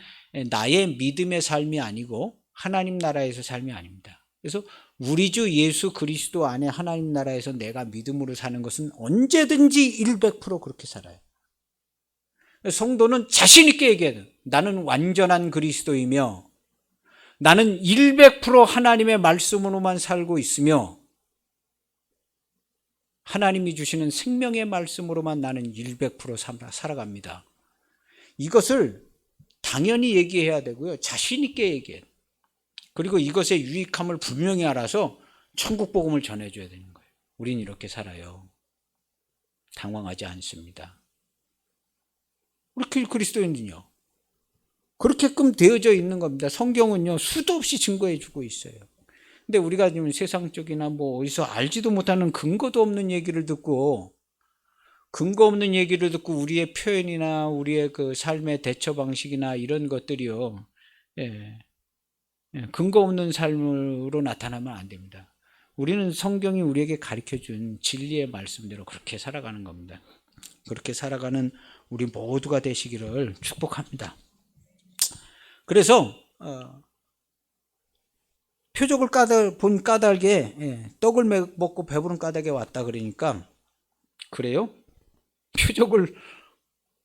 나의 믿음의 삶이 아니고 하나님 나라에서 삶이 아닙니다. 그래서 우리 주 예수 그리스도 안에 하나님 나라에서 내가 믿음으로 사는 것은 언제든지 100% 그렇게 살아요. 성도는 자신 있게 얘기해야 돼요. 나는 완전한 그리스도이며 나는 100% 하나님의 말씀으로만 살고 있으며 하나님이 주시는 생명의 말씀으로만 나는 100% 살아갑니다. 이것을 당연히 얘기해야 되고요. 자신 있게 얘기해요. 그리고 이것의 유익함을 분명히 알아서 천국 복음을 전해줘야 되는 거예요. 우린 이렇게 살아요. 당황하지 않습니다. 우리 그리스도인은요, 그렇게끔 되어져 있는 겁니다. 성경은요, 수도 없이 증거해 주고 있어요. 근데 우리가 지금 세상적이나 뭐 어디서 알지도 못하는 근거도 없는 얘기를 듣고, 근거 없는 얘기를 듣고 우리의 표현이나 우리의 그 삶의 대처 방식이나 이런 것들이요, 근거 없는 삶으로 나타나면 안 됩니다. 우리는 성경이 우리에게 가르쳐준 진리의 말씀대로 그렇게 살아가는 겁니다. 그렇게 살아가는 우리 모두가 되시기를 축복합니다. 그래서 표적을 본 까닭에 떡을 먹고 배부른 까닭에 왔다 그러니까, 그래요? 표적을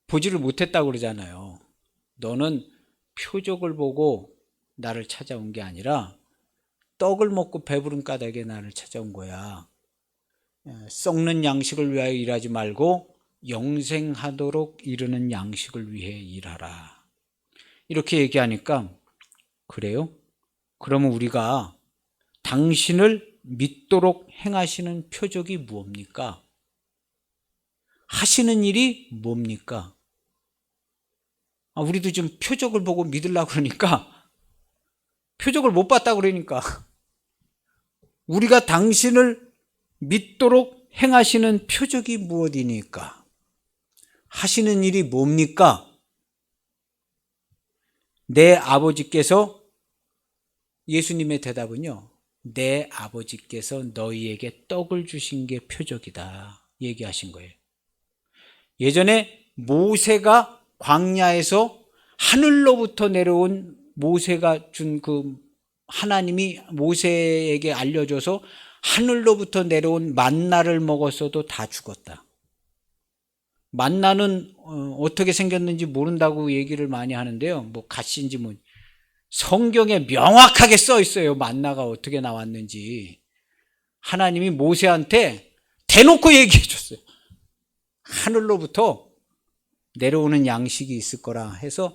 보지를 못했다고 그러잖아요. 너는 표적을 보고 나를 찾아온 게 아니라 떡을 먹고 배부른 까닭에 나를 찾아온 거야. 썩는 양식을 위하여 일하지 말고 영생하도록 이르는 양식을 위해 일하라. 이렇게 얘기하니까, 그래요? 그러면 우리가 당신을 믿도록 행하시는 표적이 무엇입니까? 하시는 일이 뭡니까? 우리도 지금 표적을 보고 믿으려고 그러니까, 표적을 못 봤다 그러니까, 우리가 당신을 믿도록 행하시는 표적이 무엇이니까? 하시는 일이 뭡니까? 내 아버지께서, 예수님의 대답은요, 내 아버지께서 너희에게 떡을 주신 게 표적이다 얘기하신 거예요. 예전에 모세가 광야에서 하늘로부터 내려온, 모세가 준 그 하나님이 모세에게 알려줘서 하늘로부터 내려온 만나를 먹었어도 다 죽었다. 만나는 어떻게 생겼는지 모른다고 얘기를 많이 하는데요. 뭐 가시인지 뭐, 성경에 명확하게 써 있어요. 만나가 어떻게 나왔는지. 하나님이 모세한테 대놓고 얘기해 줬어요. 하늘로부터 내려오는 양식이 있을 거라 해서,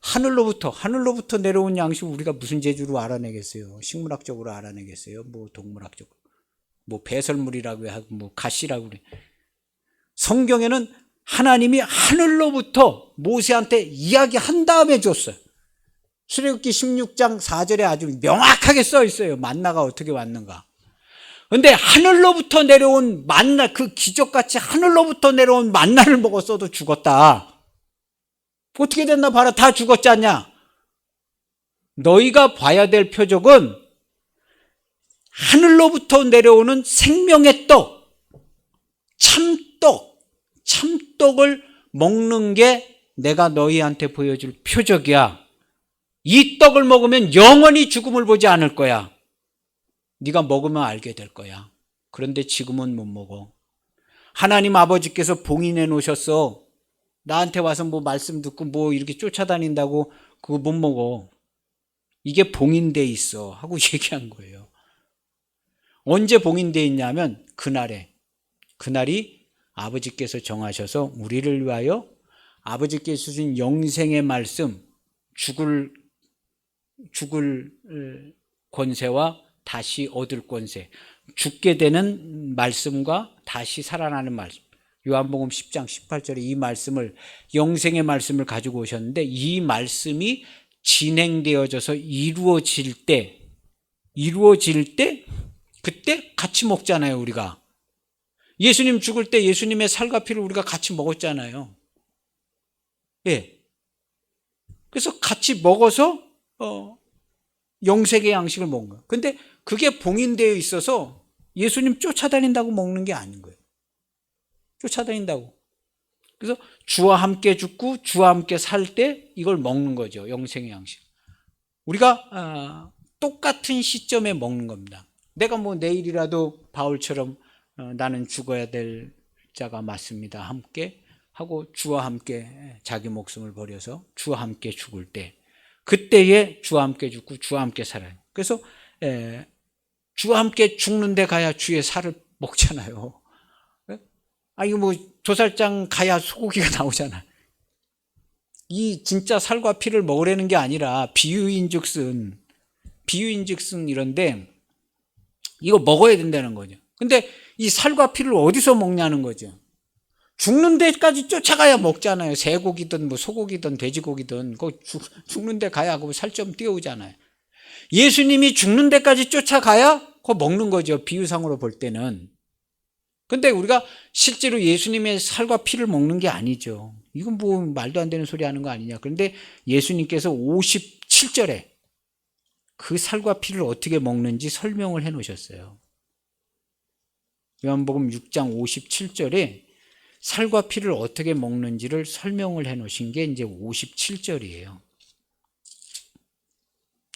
하늘로부터 내려온 양식을 우리가 무슨 재주로 알아내겠어요? 식물학적으로 알아내겠어요? 뭐 동물학적으로, 뭐 배설물이라고 하고 뭐 가시라고 그래. 성경에는 하나님이 하늘로부터 모세한테 이야기한 다음에 줬어요. 출애굽기 16장 4절에 아주 명확하게 써 있어요. 만나가 어떻게 왔는가. 그런데 하늘로부터 내려온 만나, 그 기적같이 하늘로부터 내려온 만나를 먹었어도 죽었다. 어떻게 됐나 봐라. 다 죽었지 않냐. 너희가 봐야 될 표적은 하늘로부터 내려오는 생명의 떡, 참떡을 먹는 게 내가 너희한테 보여줄 표적이야. 이 떡을 먹으면 영원히 죽음을 보지 않을 거야. 네가 먹으면 알게 될 거야. 그런데 지금은 못 먹어. 하나님 아버지께서 봉인해 놓으셨어. 나한테 와서 뭐 말씀 듣고 뭐 이렇게 쫓아다닌다고 그거 못 먹어. 이게 봉인돼 있어 하고 얘기한 거예요. 언제 봉인돼 있냐면 그날이 아버지께서 정하셔서 우리를 위하여 아버지께서 주신 영생의 말씀, 죽을 권세와 다시 얻을 권세, 죽게 되는 말씀과 다시 살아나는 말씀, 요한복음 10장 18절에 이 말씀을, 영생의 말씀을 가지고 오셨는데, 이 말씀이 진행되어져서 이루어질 때 그때 같이 먹잖아요. 우리가 예수님 죽을 때 예수님의 살과 피를 우리가 같이 먹었잖아요. 예. 그래서 같이 먹어서 영생의 양식을 먹은 거예요. 근데 그게 봉인되어 있어서 예수님 쫓아다닌다고 먹는 게 아닌 거예요. 쫓아다닌다고. 그래서 주와 함께 죽고 주와 함께 살 때 이걸 먹는 거죠. 영생의 양식. 우리가 똑같은 시점에 먹는 겁니다. 내가 뭐 내일이라도 바울처럼 나는 죽어야 될 자가 맞습니다. 함께 하고 주와 함께 자기 목숨을 버려서 주와 함께 죽을 때, 그때에 주와 함께 죽고 주와 함께 살아요. 그래서 주와 함께 죽는 데 가야 주의 살을 먹잖아요. 이거 뭐 도살장 가야 소고기가 나오잖아. 이 진짜 살과 피를 먹으려는 게 아니라 비유인즉슨 이런데 이거 먹어야 된다는 거죠. 근데 이 살과 피를 어디서 먹냐는 거죠. 죽는 데까지 쫓아가야 먹잖아요. 새고기든 뭐 소고기든 돼지고기든 죽는 데 가야 그 살 좀 띄우잖아요. 예수님이 죽는 데까지 쫓아가야 그거 먹는 거죠. 비유상으로 볼 때는. 근데 우리가 실제로 예수님의 살과 피를 먹는 게 아니죠. 이건 뭐 말도 안 되는 소리 하는 거 아니냐. 그런데 예수님께서 57절에 그 살과 피를 어떻게 먹는지 설명을 해 놓으셨어요. 요한복음 6장 57절에 살과 피를 어떻게 먹는지를 설명을 해 놓으신 게 이제 57절이에요.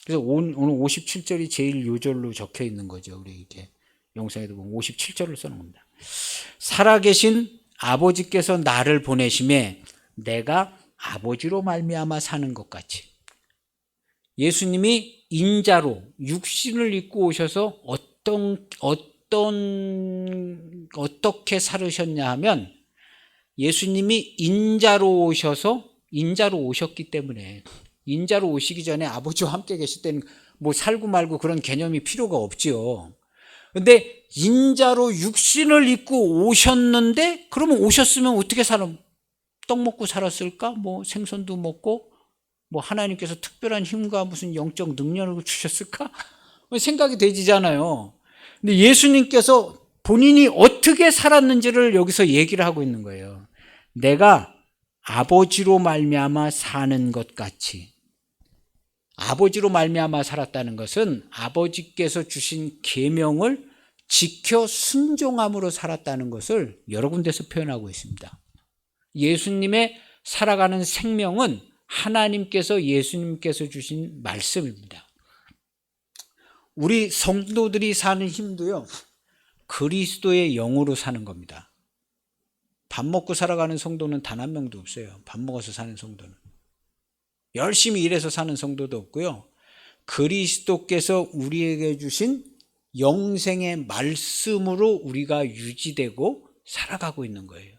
그래서 오늘 57절이 제일 요절로 적혀 있는 거죠. 우리 이렇게 영상에도 보면 57절을 써놓은 겁니다. 살아계신 아버지께서 나를 보내심에 내가 아버지로 말미암아 사는 것 같이, 예수님이 인자로 육신을 입고 오셔서 어떻게 살으셨냐 하면, 예수님이 인자로 오셨기 때문에, 인자로 오시기 전에 아버지와 함께 계실 때는 뭐 살고 말고 그런 개념이 필요가 없지요. 근데 인자로 육신을 입고 오셨는데, 그러면 오셨으면 어떻게 떡 먹고 살았을까? 뭐 생선도 먹고, 뭐 하나님께서 특별한 힘과 무슨 영적 능력을 주셨을까? 생각이 되지잖아요. 근데 예수님께서 본인이 어떻게 살았는지를 여기서 얘기를 하고 있는 거예요. 내가 아버지로 말미암아 사는 것 같이. 아버지로 말미암아 살았다는 것은 아버지께서 주신 계명을 지켜 순종함으로 살았다는 것을 여러 군데서 표현하고 있습니다. 예수님의 살아가는 생명은 하나님께서, 예수님께서 주신 말씀입니다. 우리 성도들이 사는 힘도요, 그리스도의 영으로 사는 겁니다. 밥 먹고 살아가는 성도는 단 한 명도 없어요. 밥 먹어서 사는 성도는. 열심히 일해서 사는 성도도 없고요. 그리스도께서 우리에게 주신 영생의 말씀으로 우리가 유지되고 살아가고 있는 거예요.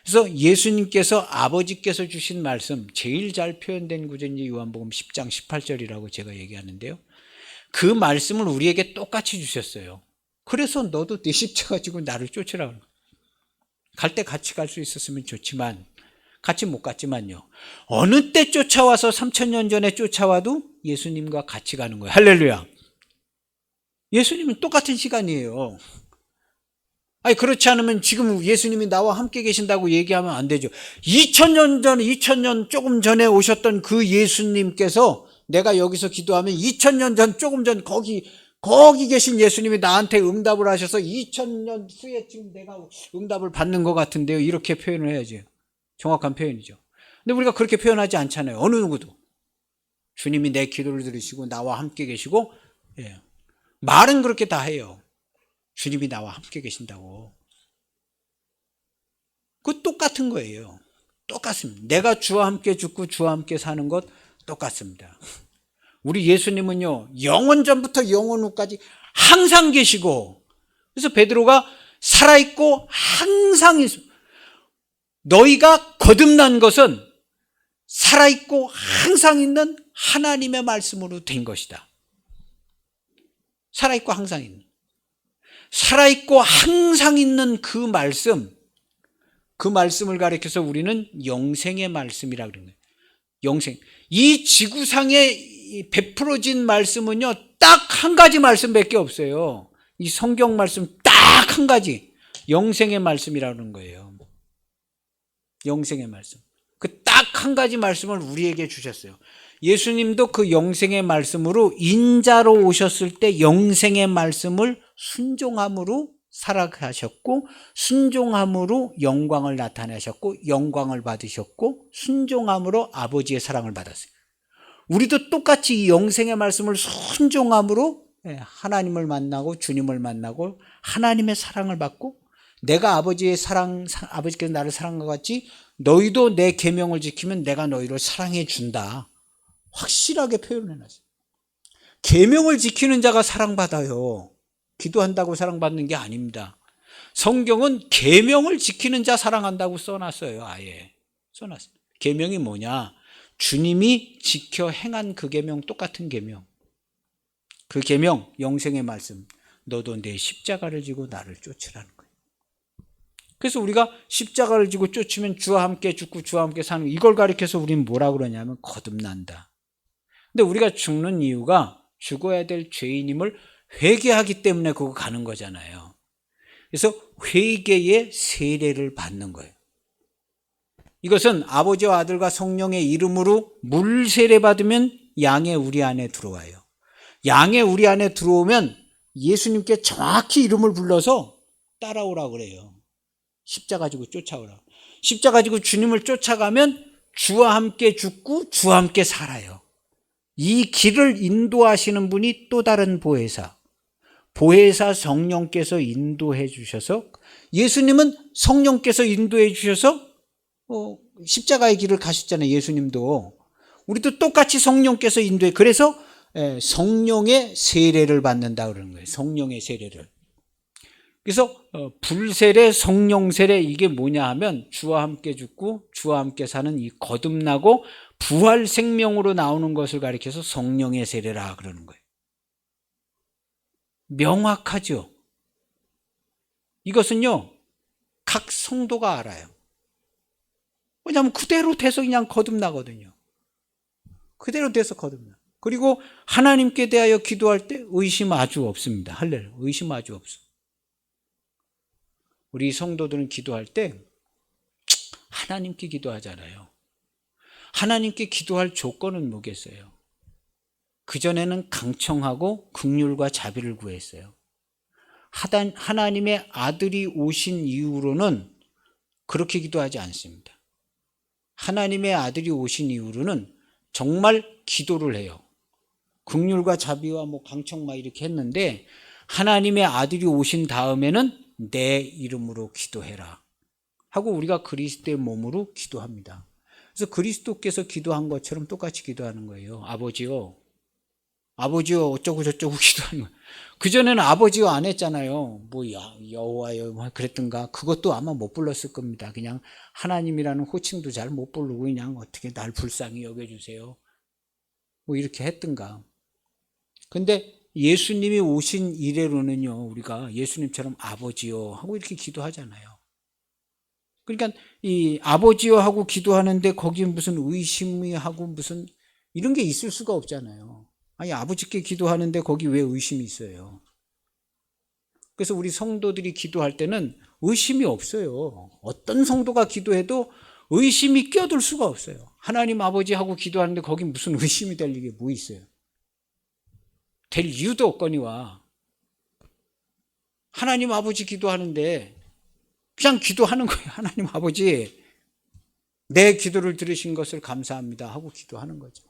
그래서 예수님께서, 아버지께서 주신 말씀, 제일 잘 표현된 구절이 요한복음 10장 18절이라고 제가 얘기하는데요. 그 말씀을 우리에게 똑같이 주셨어요. 그래서 너도 내 십자가 지고 나를 쫓으라고. 갈 때 같이 갈 수 있었으면 좋지만, 같이 못 갔지만요. 어느 때 쫓아와서 3000년 전에 쫓아와도 예수님과 같이 가는 거예요. 할렐루야. 예수님은 똑같은 시간이에요. 그렇지 않으면 지금 예수님이 나와 함께 계신다고 얘기하면 안 되죠. 2000년 조금 전에 오셨던 그 예수님께서, 내가 여기서 기도하면 2000년 전 조금 전 거기 거기 계신 예수님이 나한테 응답을 하셔서 2000년 후에 지금 내가 응답을 받는 것 같은데요. 이렇게 표현을 해야지. 정확한 표현이죠. 근데 우리가 그렇게 표현하지 않잖아요. 어느 누구도. 주님이 내 기도를 들으시고 나와 함께 계시고, 예. 말은 그렇게 다 해요. 주님이 나와 함께 계신다고. 그거 똑같은 거예요. 똑같습니다. 내가 주와 함께 죽고 주와 함께 사는 것 똑같습니다. 우리 예수님은요, 영원 전부터 영원 후까지 항상 계시고, 그래서 베드로가 살아있고 항상 너희가 거듭난 것은 살아있고 항상 있는 하나님의 말씀으로 된 것이다. 살아있고 항상 있는. 살아있고 항상 있는 그 말씀을 가리켜서 우리는 영생의 말씀이라고 그러는 거예요. 영생. 이 지구상에 베풀어진 말씀은요, 딱 한 가지 말씀밖에 없어요. 이 성경 말씀 딱 한 가지. 영생의 말씀이라고 하는 거예요. 영생의 말씀. 그 딱 한 가지 말씀을 우리에게 주셨어요. 예수님도 그 영생의 말씀으로 인자로 오셨을 때 영생의 말씀을 순종함으로 살아가셨고, 순종함으로 영광을 나타내셨고, 영광을 받으셨고, 순종함으로 아버지의 사랑을 받았어요. 우리도 똑같이 이 영생의 말씀을 순종함으로 하나님을 만나고 주님을 만나고 하나님의 사랑을 받고, 내가 아버지께서 나를 사랑한 것 같이 너희도 내 계명을 지키면 내가 너희를 사랑해 준다. 확실하게 표현해놨어요. 계명을 지키는 자가 사랑받아요. 기도한다고 사랑받는 게 아닙니다. 성경은 계명을 지키는 자 사랑한다고 써놨어요. 아예 써놨어요. 계명이 뭐냐? 주님이 지켜 행한 그 계명, 똑같은 계명. 그 계명, 영생의 말씀. 너도 내 십자가를 지고 나를 쫓으라는 거예요. 그래서 우리가 십자가를 지고 쫓으면 주와 함께 죽고 주와 함께 사는, 이걸 가리켜서 우리는 뭐라 그러냐면 거듭난다. 근데 우리가 죽는 이유가 죽어야 될 죄인임을 회개하기 때문에 그거 가는 거잖아요. 그래서 회개의 세례를 받는 거예요. 이것은 아버지와 아들과 성령의 이름으로 물 세례 받으면 양의 우리 안에 들어와요. 양의 우리 안에 들어오면 예수님께 정확히 이름을 불러서 따라오라 그래요. 십자가 지고 쫓아오라. 십자가 지고 주님을 쫓아가면 주와 함께 죽고 주와 함께 살아요. 이 길을 인도하시는 분이 또 다른 보혜사 성령께서 인도해 주셔서, 예수님은 성령께서 인도해 주셔서 십자가의 길을 가셨잖아요. 예수님도. 우리도 똑같이 성령께서 인도해. 그래서 성령의 세례를 받는다 그러는 거예요. 성령의 세례를. 그래서 불세례, 성령세례, 이게 뭐냐 하면 주와 함께 죽고 주와 함께 사는 이 거듭나고 부활 생명으로 나오는 것을 가리켜서 성령의 세례라 그러는 거예요. 명확하죠. 이것은요, 각 성도가 알아요. 왜냐하면 그대로 돼서 그냥 거듭나거든요. 그대로 돼서 거듭나. 그리고 하나님께 대하여 기도할 때 의심 아주 없습니다. 할렐루야. 의심 아주 없어. 우리 성도들은 기도할 때 하나님께 기도하잖아요. 하나님께 기도할 조건은 뭐겠어요? 그전에는 강청하고 긍휼과 자비를 구했어요. 하나님의 아들이 오신 이후로는 그렇게 기도하지 않습니다. 하나님의 아들이 오신 이후로는 정말 기도를 해요. 긍휼과 자비와 강청 이렇게 했는데, 하나님의 아들이 오신 다음에는 내 이름으로 기도해라 하고 우리가 그리스도의 몸으로 기도합니다. 그래서 그리스도께서 기도한 것처럼 똑같이 기도하는 거예요. 아버지요 어쩌고 저쩌고 기도하는 거예요. 그전에는 아버지요 안 했잖아요. 여호와요 그랬던가. 그것도 아마 못 불렀을 겁니다. 그냥 하나님이라는 호칭도 잘 못 부르고 그냥 어떻게 날 불쌍히 여겨주세요 이렇게 했던가. 근데 예수님이 오신 이래로는요, 우리가 예수님처럼 아버지요 하고 이렇게 기도하잖아요. 그러니까 이 아버지요 하고 기도하는데 거기에 무슨 의심이 하고 무슨 이런 게 있을 수가 없잖아요. 아니, 아버지께 기도하는데 거기 왜 의심이 있어요? 그래서 우리 성도들이 기도할 때는 의심이 없어요. 어떤 성도가 기도해도 의심이 껴들 수가 없어요. 하나님 아버지 하고 기도하는데 거기 무슨 의심이 될 일이 뭐 있어요? 될 이유도 없거니와 하나님 아버지 기도하는데 그냥 기도하는 거예요. 하나님 아버지 내 기도를 들으신 것을 감사합니다 하고 기도하는 거죠.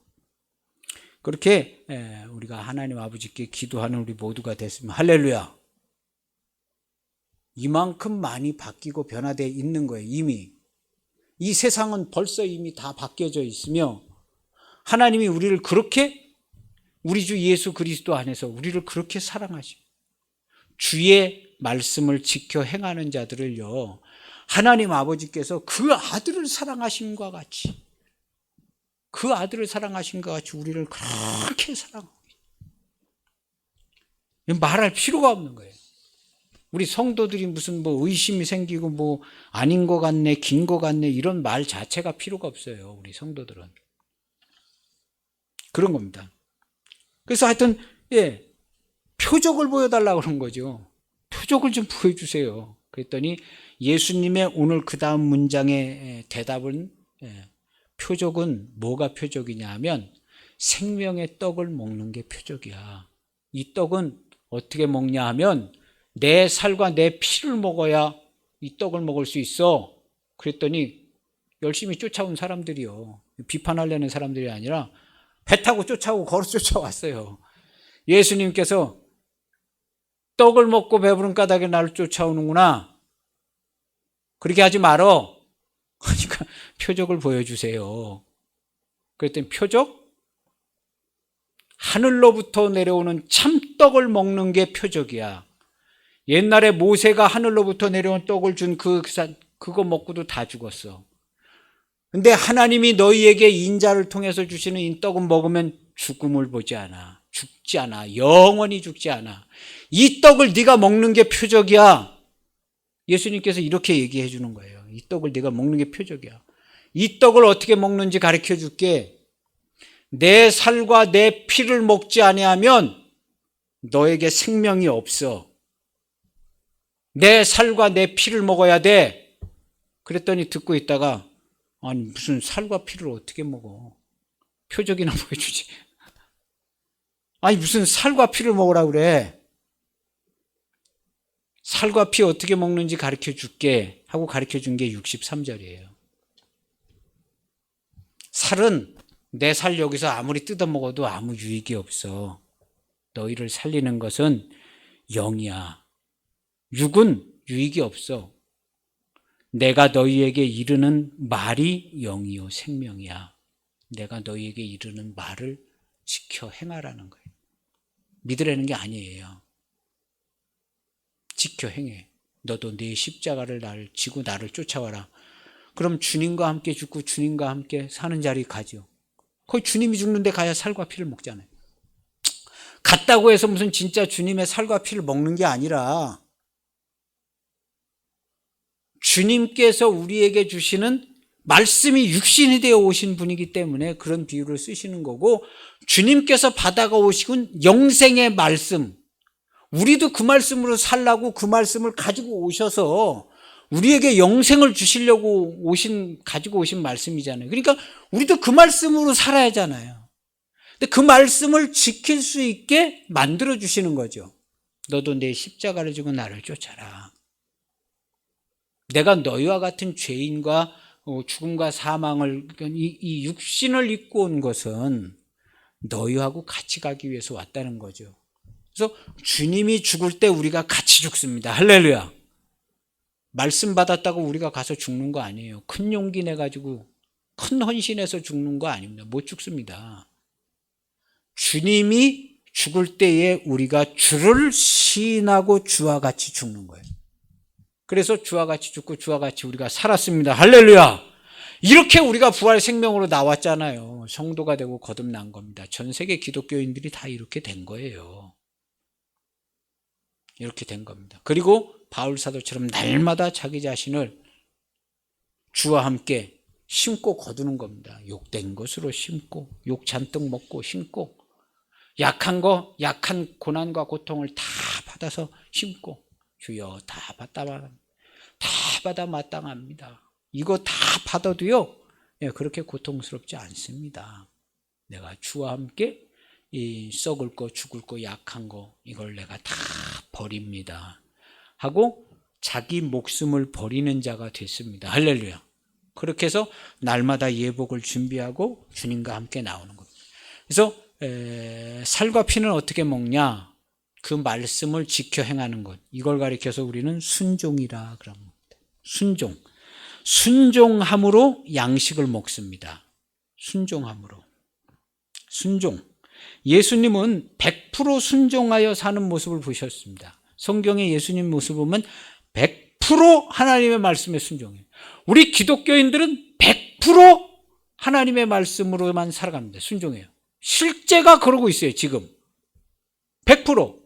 그렇게 우리가 하나님 아버지께 기도하는 우리 모두가 됐으면 할렐루야. 이만큼 많이 바뀌고 변화되어 있는 거예요. 이미 이 세상은 벌써 이미 다 바뀌어져 있으며 하나님이 우리를 그렇게 우리 주 예수 그리스도 안에서 우리를 그렇게 사랑하시고 주의 말씀을 지켜 행하는 자들을요 하나님 아버지께서 그 아들을 사랑하심과 같이 그 아들을 사랑하신 것 같이 우리를 그렇게 사랑하고 말할 필요가 없는 거예요. 우리 성도들이 무슨 뭐 의심이 생기고 뭐 아닌 것 같네, 긴 것 같네 이런 말 자체가 필요가 없어요. 우리 성도들은 그런 겁니다. 그래서 하여튼 표적을 보여달라고 그런 거죠. 표적을 좀 보여주세요. 그랬더니 예수님의 오늘 그 다음 문장의 대답은 표적은 뭐가 표적이냐 하면 생명의 떡을 먹는 게 표적이야. 이 떡은 어떻게 먹냐 하면 내 살과 내 피를 먹어야 이 떡을 먹을 수 있어. 그랬더니 열심히 쫓아온 사람들이요. 비판하려는 사람들이 아니라 배 타고 쫓아오고 걸어 쫓아왔어요. 예수님께서 떡을 먹고 배부른 까닭에 나를 쫓아오는구나. 그렇게 하지 말어. 그러니까 표적을 보여주세요. 그랬더니 표적? 하늘로부터 내려오는 참떡을 먹는 게 표적이야. 옛날에 모세가 하늘로부터 내려온 떡을 준 그거 먹고도 다 죽었어. 근데 하나님이 너희에게 인자를 통해서 주시는 이 떡은 먹으면 죽음을 보지 않아. 죽지 않아. 영원히 죽지 않아. 이 떡을 네가 먹는 게 표적이야. 예수님께서 이렇게 얘기해 주는 거예요. 이 떡을 네가 먹는 게 표적이야. 이 떡을 어떻게 먹는지 가르쳐 줄게. 내 살과 내 피를 먹지 아니하면 너에게 생명이 없어. 내 살과 내 피를 먹어야 돼. 그랬더니 듣고 있다가 아니 무슨 살과 피를 어떻게 먹어. 표적이나 보여주지. 아니 무슨 살과 피를 먹으라 그래. 살과 피 어떻게 먹는지 가르쳐 줄게 하고 가르쳐 준 게 63절이에요. 살은 내 살 여기서 아무리 뜯어 먹어도 아무 유익이 없어. 너희를 살리는 것은 영이야. 육은 유익이 없어. 내가 너희에게 이르는 말이 영이요 생명이야. 내가 너희에게 이르는 말을 지켜 행하라는 거예요. 믿으라는 게 아니에요. 지켜 행해. 너도 네 십자가를 나를 지고 나를 쫓아와라. 그럼 주님과 함께 죽고 주님과 함께 사는 자리 가죠. 거기 주님이 죽는데 가야 살과 피를 먹잖아요. 갔다고 해서 무슨 진짜 주님의 살과 피를 먹는 게 아니라 주님께서 우리에게 주시는 말씀이 육신이 되어 오신 분이기 때문에 그런 비유를 쓰시는 거고 주님께서 받아가 오신 영생의 말씀 우리도 그 말씀으로 살라고 그 말씀을 가지고 오셔서 우리에게 영생을 주시려고 가지고 오신 말씀이잖아요. 그러니까 우리도 그 말씀으로 살아야 하잖아요. 근데 그 말씀을 지킬 수 있게 만들어 주시는 거죠. 너도 내 십자가를 지고 나를 쫓아라. 내가 너희와 같은 죄인과 죽음과 사망을 이 육신을 입고 온 것은 너희하고 같이 가기 위해서 왔다는 거죠. 그래서 주님이 죽을 때 우리가 같이 죽습니다. 할렐루야. 말씀 받았다고 우리가 가서 죽는 거 아니에요. 큰 용기 내가지고 큰 헌신해서 죽는 거 아닙니다. 못 죽습니다. 주님이 죽을 때에 우리가 주를 시인하고 주와 같이 죽는 거예요. 그래서 주와 같이 죽고 주와 같이 우리가 살았습니다. 할렐루야. 이렇게 우리가 부활 생명으로 나왔잖아요. 성도가 되고 거듭난 겁니다. 전 세계 기독교인들이 다 이렇게 된 거예요. 이렇게 된 겁니다. 그리고 바울 사도처럼 날마다 자기 자신을 주와 함께 심고 거두는 겁니다. 욕된 것으로 심고 욕 잔뜩 먹고 심고 약한 고난과 고통을 다 받아서 심고 주여 다 받아 마땅합니다. 이거 다 받아도요 그렇게 고통스럽지 않습니다. 내가 주와 함께 이 썩을 거, 죽을 거, 약한 거 이걸 내가 다 버립니다 하고 자기 목숨을 버리는 자가 됐습니다. 할렐루야. 그렇게 해서 날마다 예복을 준비하고 주님과 함께 나오는 겁니다. 그래서 살과 피는 어떻게 먹냐? 그 말씀을 지켜 행하는 것. 이걸 가리켜서 우리는 순종이라 그런 겁니다. 순종. 순종함으로 양식을 먹습니다. 순종함으로. 순종. 예수님은 100% 순종하여 사는 모습을 보셨습니다. 성경에 예수님 모습을 보면 100% 하나님의 말씀에 순종해요. 우리 기독교인들은 100% 하나님의 말씀으로만 살아갑니다. 순종해요. 실제가 그러고 있어요. 지금 100%.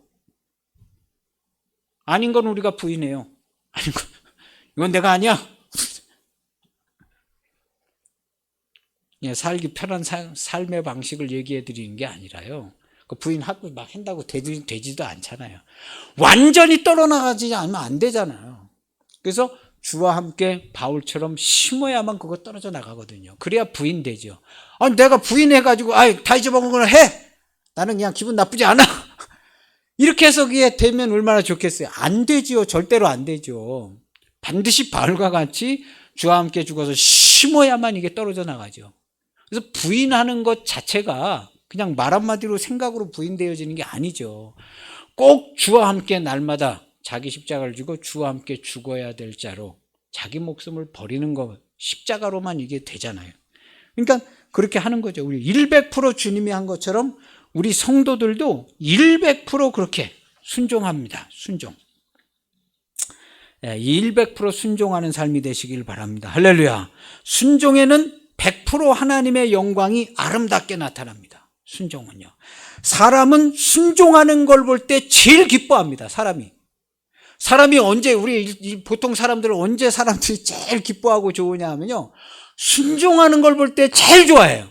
아닌 건 우리가 부인해요. 아닌 건 이건 내가 아니야. 살기 편한 삶의 방식을 얘기해 드리는 게 아니라요. 그 부인하고 막 한다고 되지도 않잖아요. 완전히 떨어나가지 않으면 안 되잖아요. 그래서 주와 함께 바울처럼 심어야만 그거 떨어져 나가거든요. 그래야 부인되죠. 아니 내가 부인해가지고 다 잊어먹은 거는 해. 나는 그냥 기분 나쁘지 않아. 이렇게 해서 그게 되면 얼마나 좋겠어요. 안 되죠. 절대로 안 되죠. 반드시 바울과 같이 주와 함께 죽어서 심어야만 이게 떨어져 나가죠. 그래서 부인하는 것 자체가 그냥 말 한마디로 생각으로 부인되어지는 게 아니죠. 꼭 주와 함께 날마다 자기 십자가를 지고 주와 함께 죽어야 될 자로 자기 목숨을 버리는 것, 십자가로만 이게 되잖아요. 그러니까 그렇게 하는 거죠. 우리 100% 주님이 한 것처럼 우리 성도들도 100% 그렇게 순종합니다. 순종. 100% 순종하는 삶이 되시길 바랍니다. 할렐루야. 순종에는 100% 하나님의 영광이 아름답게 나타납니다. 순종은요. 사람은 순종하는 걸 볼 때 제일 기뻐합니다. 사람이 언제, 우리 보통 사람들은 언제 사람들이 제일 기뻐하고 좋으냐 하면요. 순종하는 걸 볼 때 제일 좋아해요.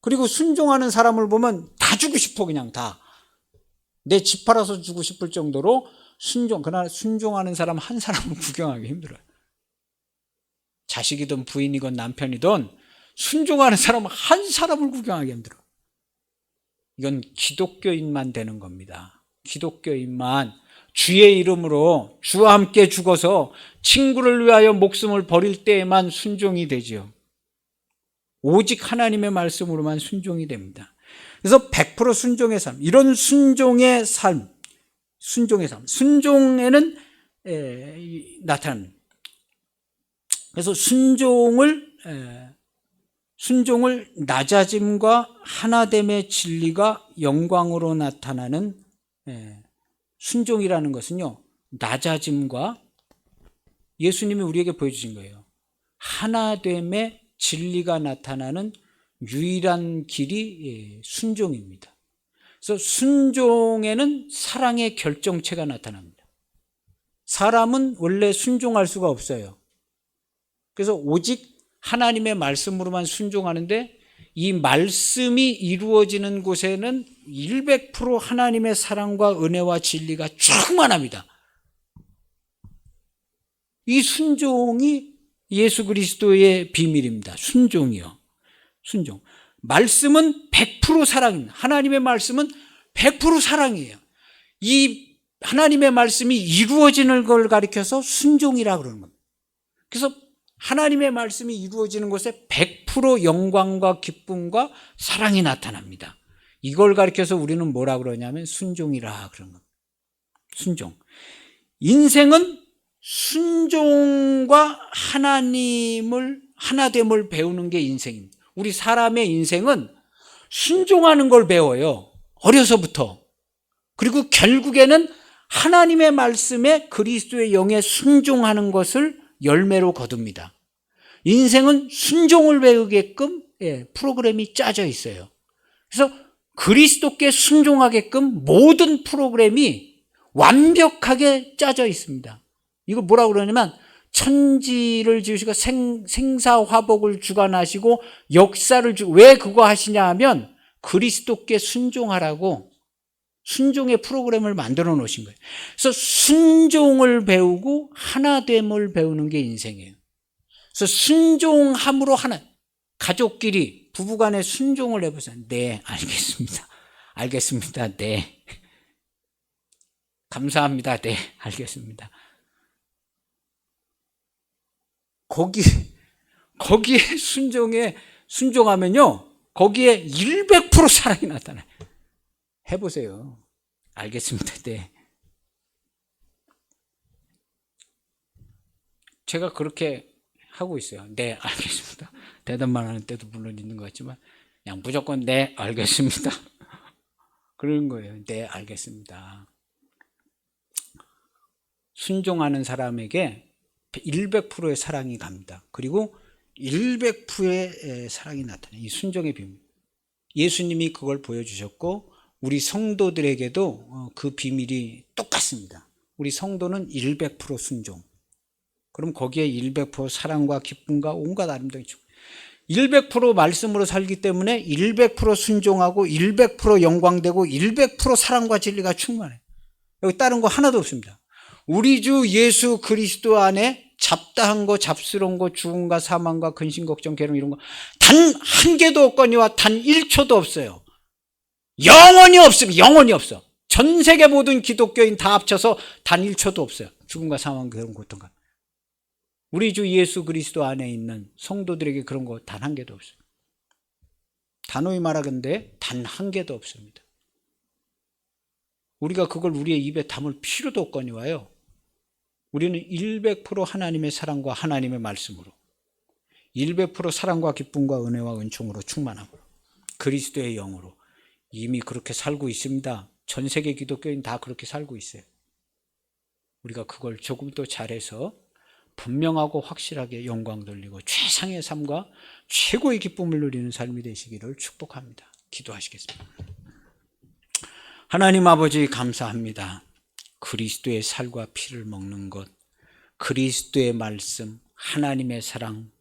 그리고 순종하는 사람을 보면 다 주고 싶어, 그냥 다. 내 집 팔아서 주고 싶을 정도로 그러나 순종하는 사람 한 사람은 구경하기 힘들어요. 자식이든 부인이건 남편이든 순종하는 사람 한 사람을 구경하기 힘들어요. 이건 기독교인만 되는 겁니다. 기독교인만 주의 이름으로 주와 함께 죽어서 친구를 위하여 목숨을 버릴 때에만 순종이 되죠. 오직 하나님의 말씀으로만 순종이 됩니다. 그래서 100% 순종의 삶, 이런 순종의 삶, 순종에는 나타나는. 그래서 순종을 낮아짐과 하나됨의 진리가 영광으로 나타나는 순종이라는 것은요, 낮아짐과 예수님이 우리에게 보여주신 거예요. 하나됨의 진리가 나타나는 유일한 길이 순종입니다. 그래서 순종에는 사랑의 결정체가 나타납니다. 사람은 원래 순종할 수가 없어요. 그래서 오직 하나님의 말씀으로만 순종하는데 이 말씀이 이루어지는 곳에는 100% 하나님의 사랑과 은혜와 진리가 충만합니다. 이 순종이 예수 그리스도의 비밀입니다. 순종이요. 순종. 말씀은 100% 사랑입니다. 하나님의 말씀은 100% 사랑이에요. 이 하나님의 말씀이 이루어지는 걸 가리켜서 순종이라고 그러는 겁니다. 그래서 하나님의 말씀이 이루어지는 곳에 100% 영광과 기쁨과 사랑이 나타납니다. 이걸 가리켜서 우리는 뭐라 그러냐면 순종이라 그러는 겁니다. 순종. 인생은 순종과 하나됨을 배우는 게 인생입니다. 우리 사람의 인생은 순종하는 걸 배워요. 어려서부터. 그리고 결국에는 하나님의 말씀에 그리스도의 영에 순종하는 것을 열매로 거둡니다. 인생은 순종을 배우게끔 프로그램이 짜져 있어요. 그래서 그리스도께 순종하게끔 모든 프로그램이 완벽하게 짜져 있습니다. 이거 뭐라고 그러냐면 천지를 지으시고 생사화복을 주관하시고 역사를 왜 그거 하시냐 하면 그리스도께 순종하라고 순종의 프로그램을 만들어 놓으신 거예요. 그래서 순종을 배우고 하나됨을 배우는 게 인생이에요. 그래서 순종함으로 하나. 가족끼리 부부간에 순종을 해보세요. 네, 알겠습니다. 알겠습니다. 네. 감사합니다. 네, 알겠습니다. 거기에 순종하면요, 거기에 100% 사랑이 나타나요. 해보세요. 알겠습니다. 네. 제가 그렇게 하고 있어요. 네, 알겠습니다. 대답만 하는 때도 물론 있는 것 같지만 그냥 무조건 네, 알겠습니다. 그런 거예요. 네, 알겠습니다. 순종하는 사람에게 100%의 사랑이 갑니다. 그리고 100%의 사랑이 나타나요. 이 순종의 비밀. 예수님이 그걸 보여주셨고 우리 성도들에게도 그 비밀이 똑같습니다. 우리 성도는 100% 순종. 그럼 거기에 100% 사랑과 기쁨과 온갖 아름다움이 있죠. 100% 말씀으로 살기 때문에 100% 순종하고 100% 영광되고 100% 사랑과 진리가 충만해요. 여기 다른 거 하나도 없습니다. 우리 주 예수 그리스도 안에 잡다한 거, 잡스러운 거, 죽음과 사망과 근심, 걱정, 괴로움 이런 거 단 한 개도 없거니와 단 1초도 없어요. 영원히 없습니다. 영원히 없어. 전 세계 모든 기독교인 다 합쳐서 단 1초도 없어요. 죽음과 사망, 괴로움, 고통과. 우리 주 예수 그리스도 안에 있는 성도들에게 그런 거 단 한 개도 없어요. 단호히 말하건대 단 한 개도 없습니다. 우리가 그걸 우리의 입에 담을 필요도 없거니와요. 우리는 100% 하나님의 사랑과 하나님의 말씀으로 100% 사랑과 기쁨과 은혜와 은총으로 충만함으로 그리스도의 영으로 이미 그렇게 살고 있습니다. 전 세계 기독교인 다 그렇게 살고 있어요. 우리가 그걸 조금 더 잘해서 분명하고 확실하게 영광 돌리고 최상의 삶과 최고의 기쁨을 누리는 삶이 되시기를 축복합니다. 기도하시겠습니다. 하나님 아버지 감사합니다. 그리스도의 살과 피를 먹는 것, 그리스도의 말씀, 하나님의 사랑,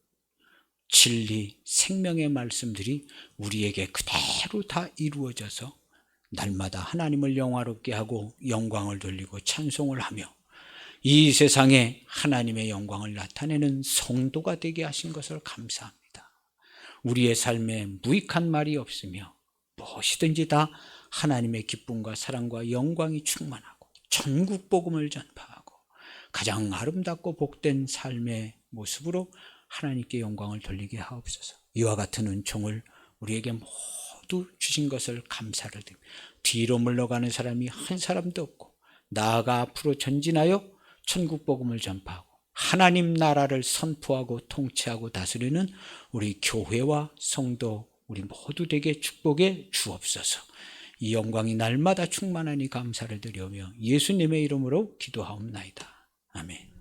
진리, 생명의 말씀들이 우리에게 그대로 다 이루어져서 날마다 하나님을 영화롭게 하고 영광을 돌리고 찬송을 하며 이 세상에 하나님의 영광을 나타내는 성도가 되게 하신 것을 감사합니다. 우리의 삶에 무익한 말이 없으며 무엇이든지 다 하나님의 기쁨과 사랑과 영광이 충만하고 천국 복음을 전파하고 가장 아름답고 복된 삶의 모습으로 하나님께 영광을 돌리게 하옵소서. 이와 같은 은총을 우리에게 모두 주신 것을 감사를 드립니다. 뒤로 물러가는 사람이 한 사람도 없고 나아가 앞으로 전진하여 천국 복음을 전파하고 하나님 나라를 선포하고 통치하고 다스리는 우리 교회와 성도 우리 모두 되게 축복해 주옵소서. 이 영광이 날마다 충만하니 감사를 드리며 예수님의 이름으로 기도하옵나이다. 아멘.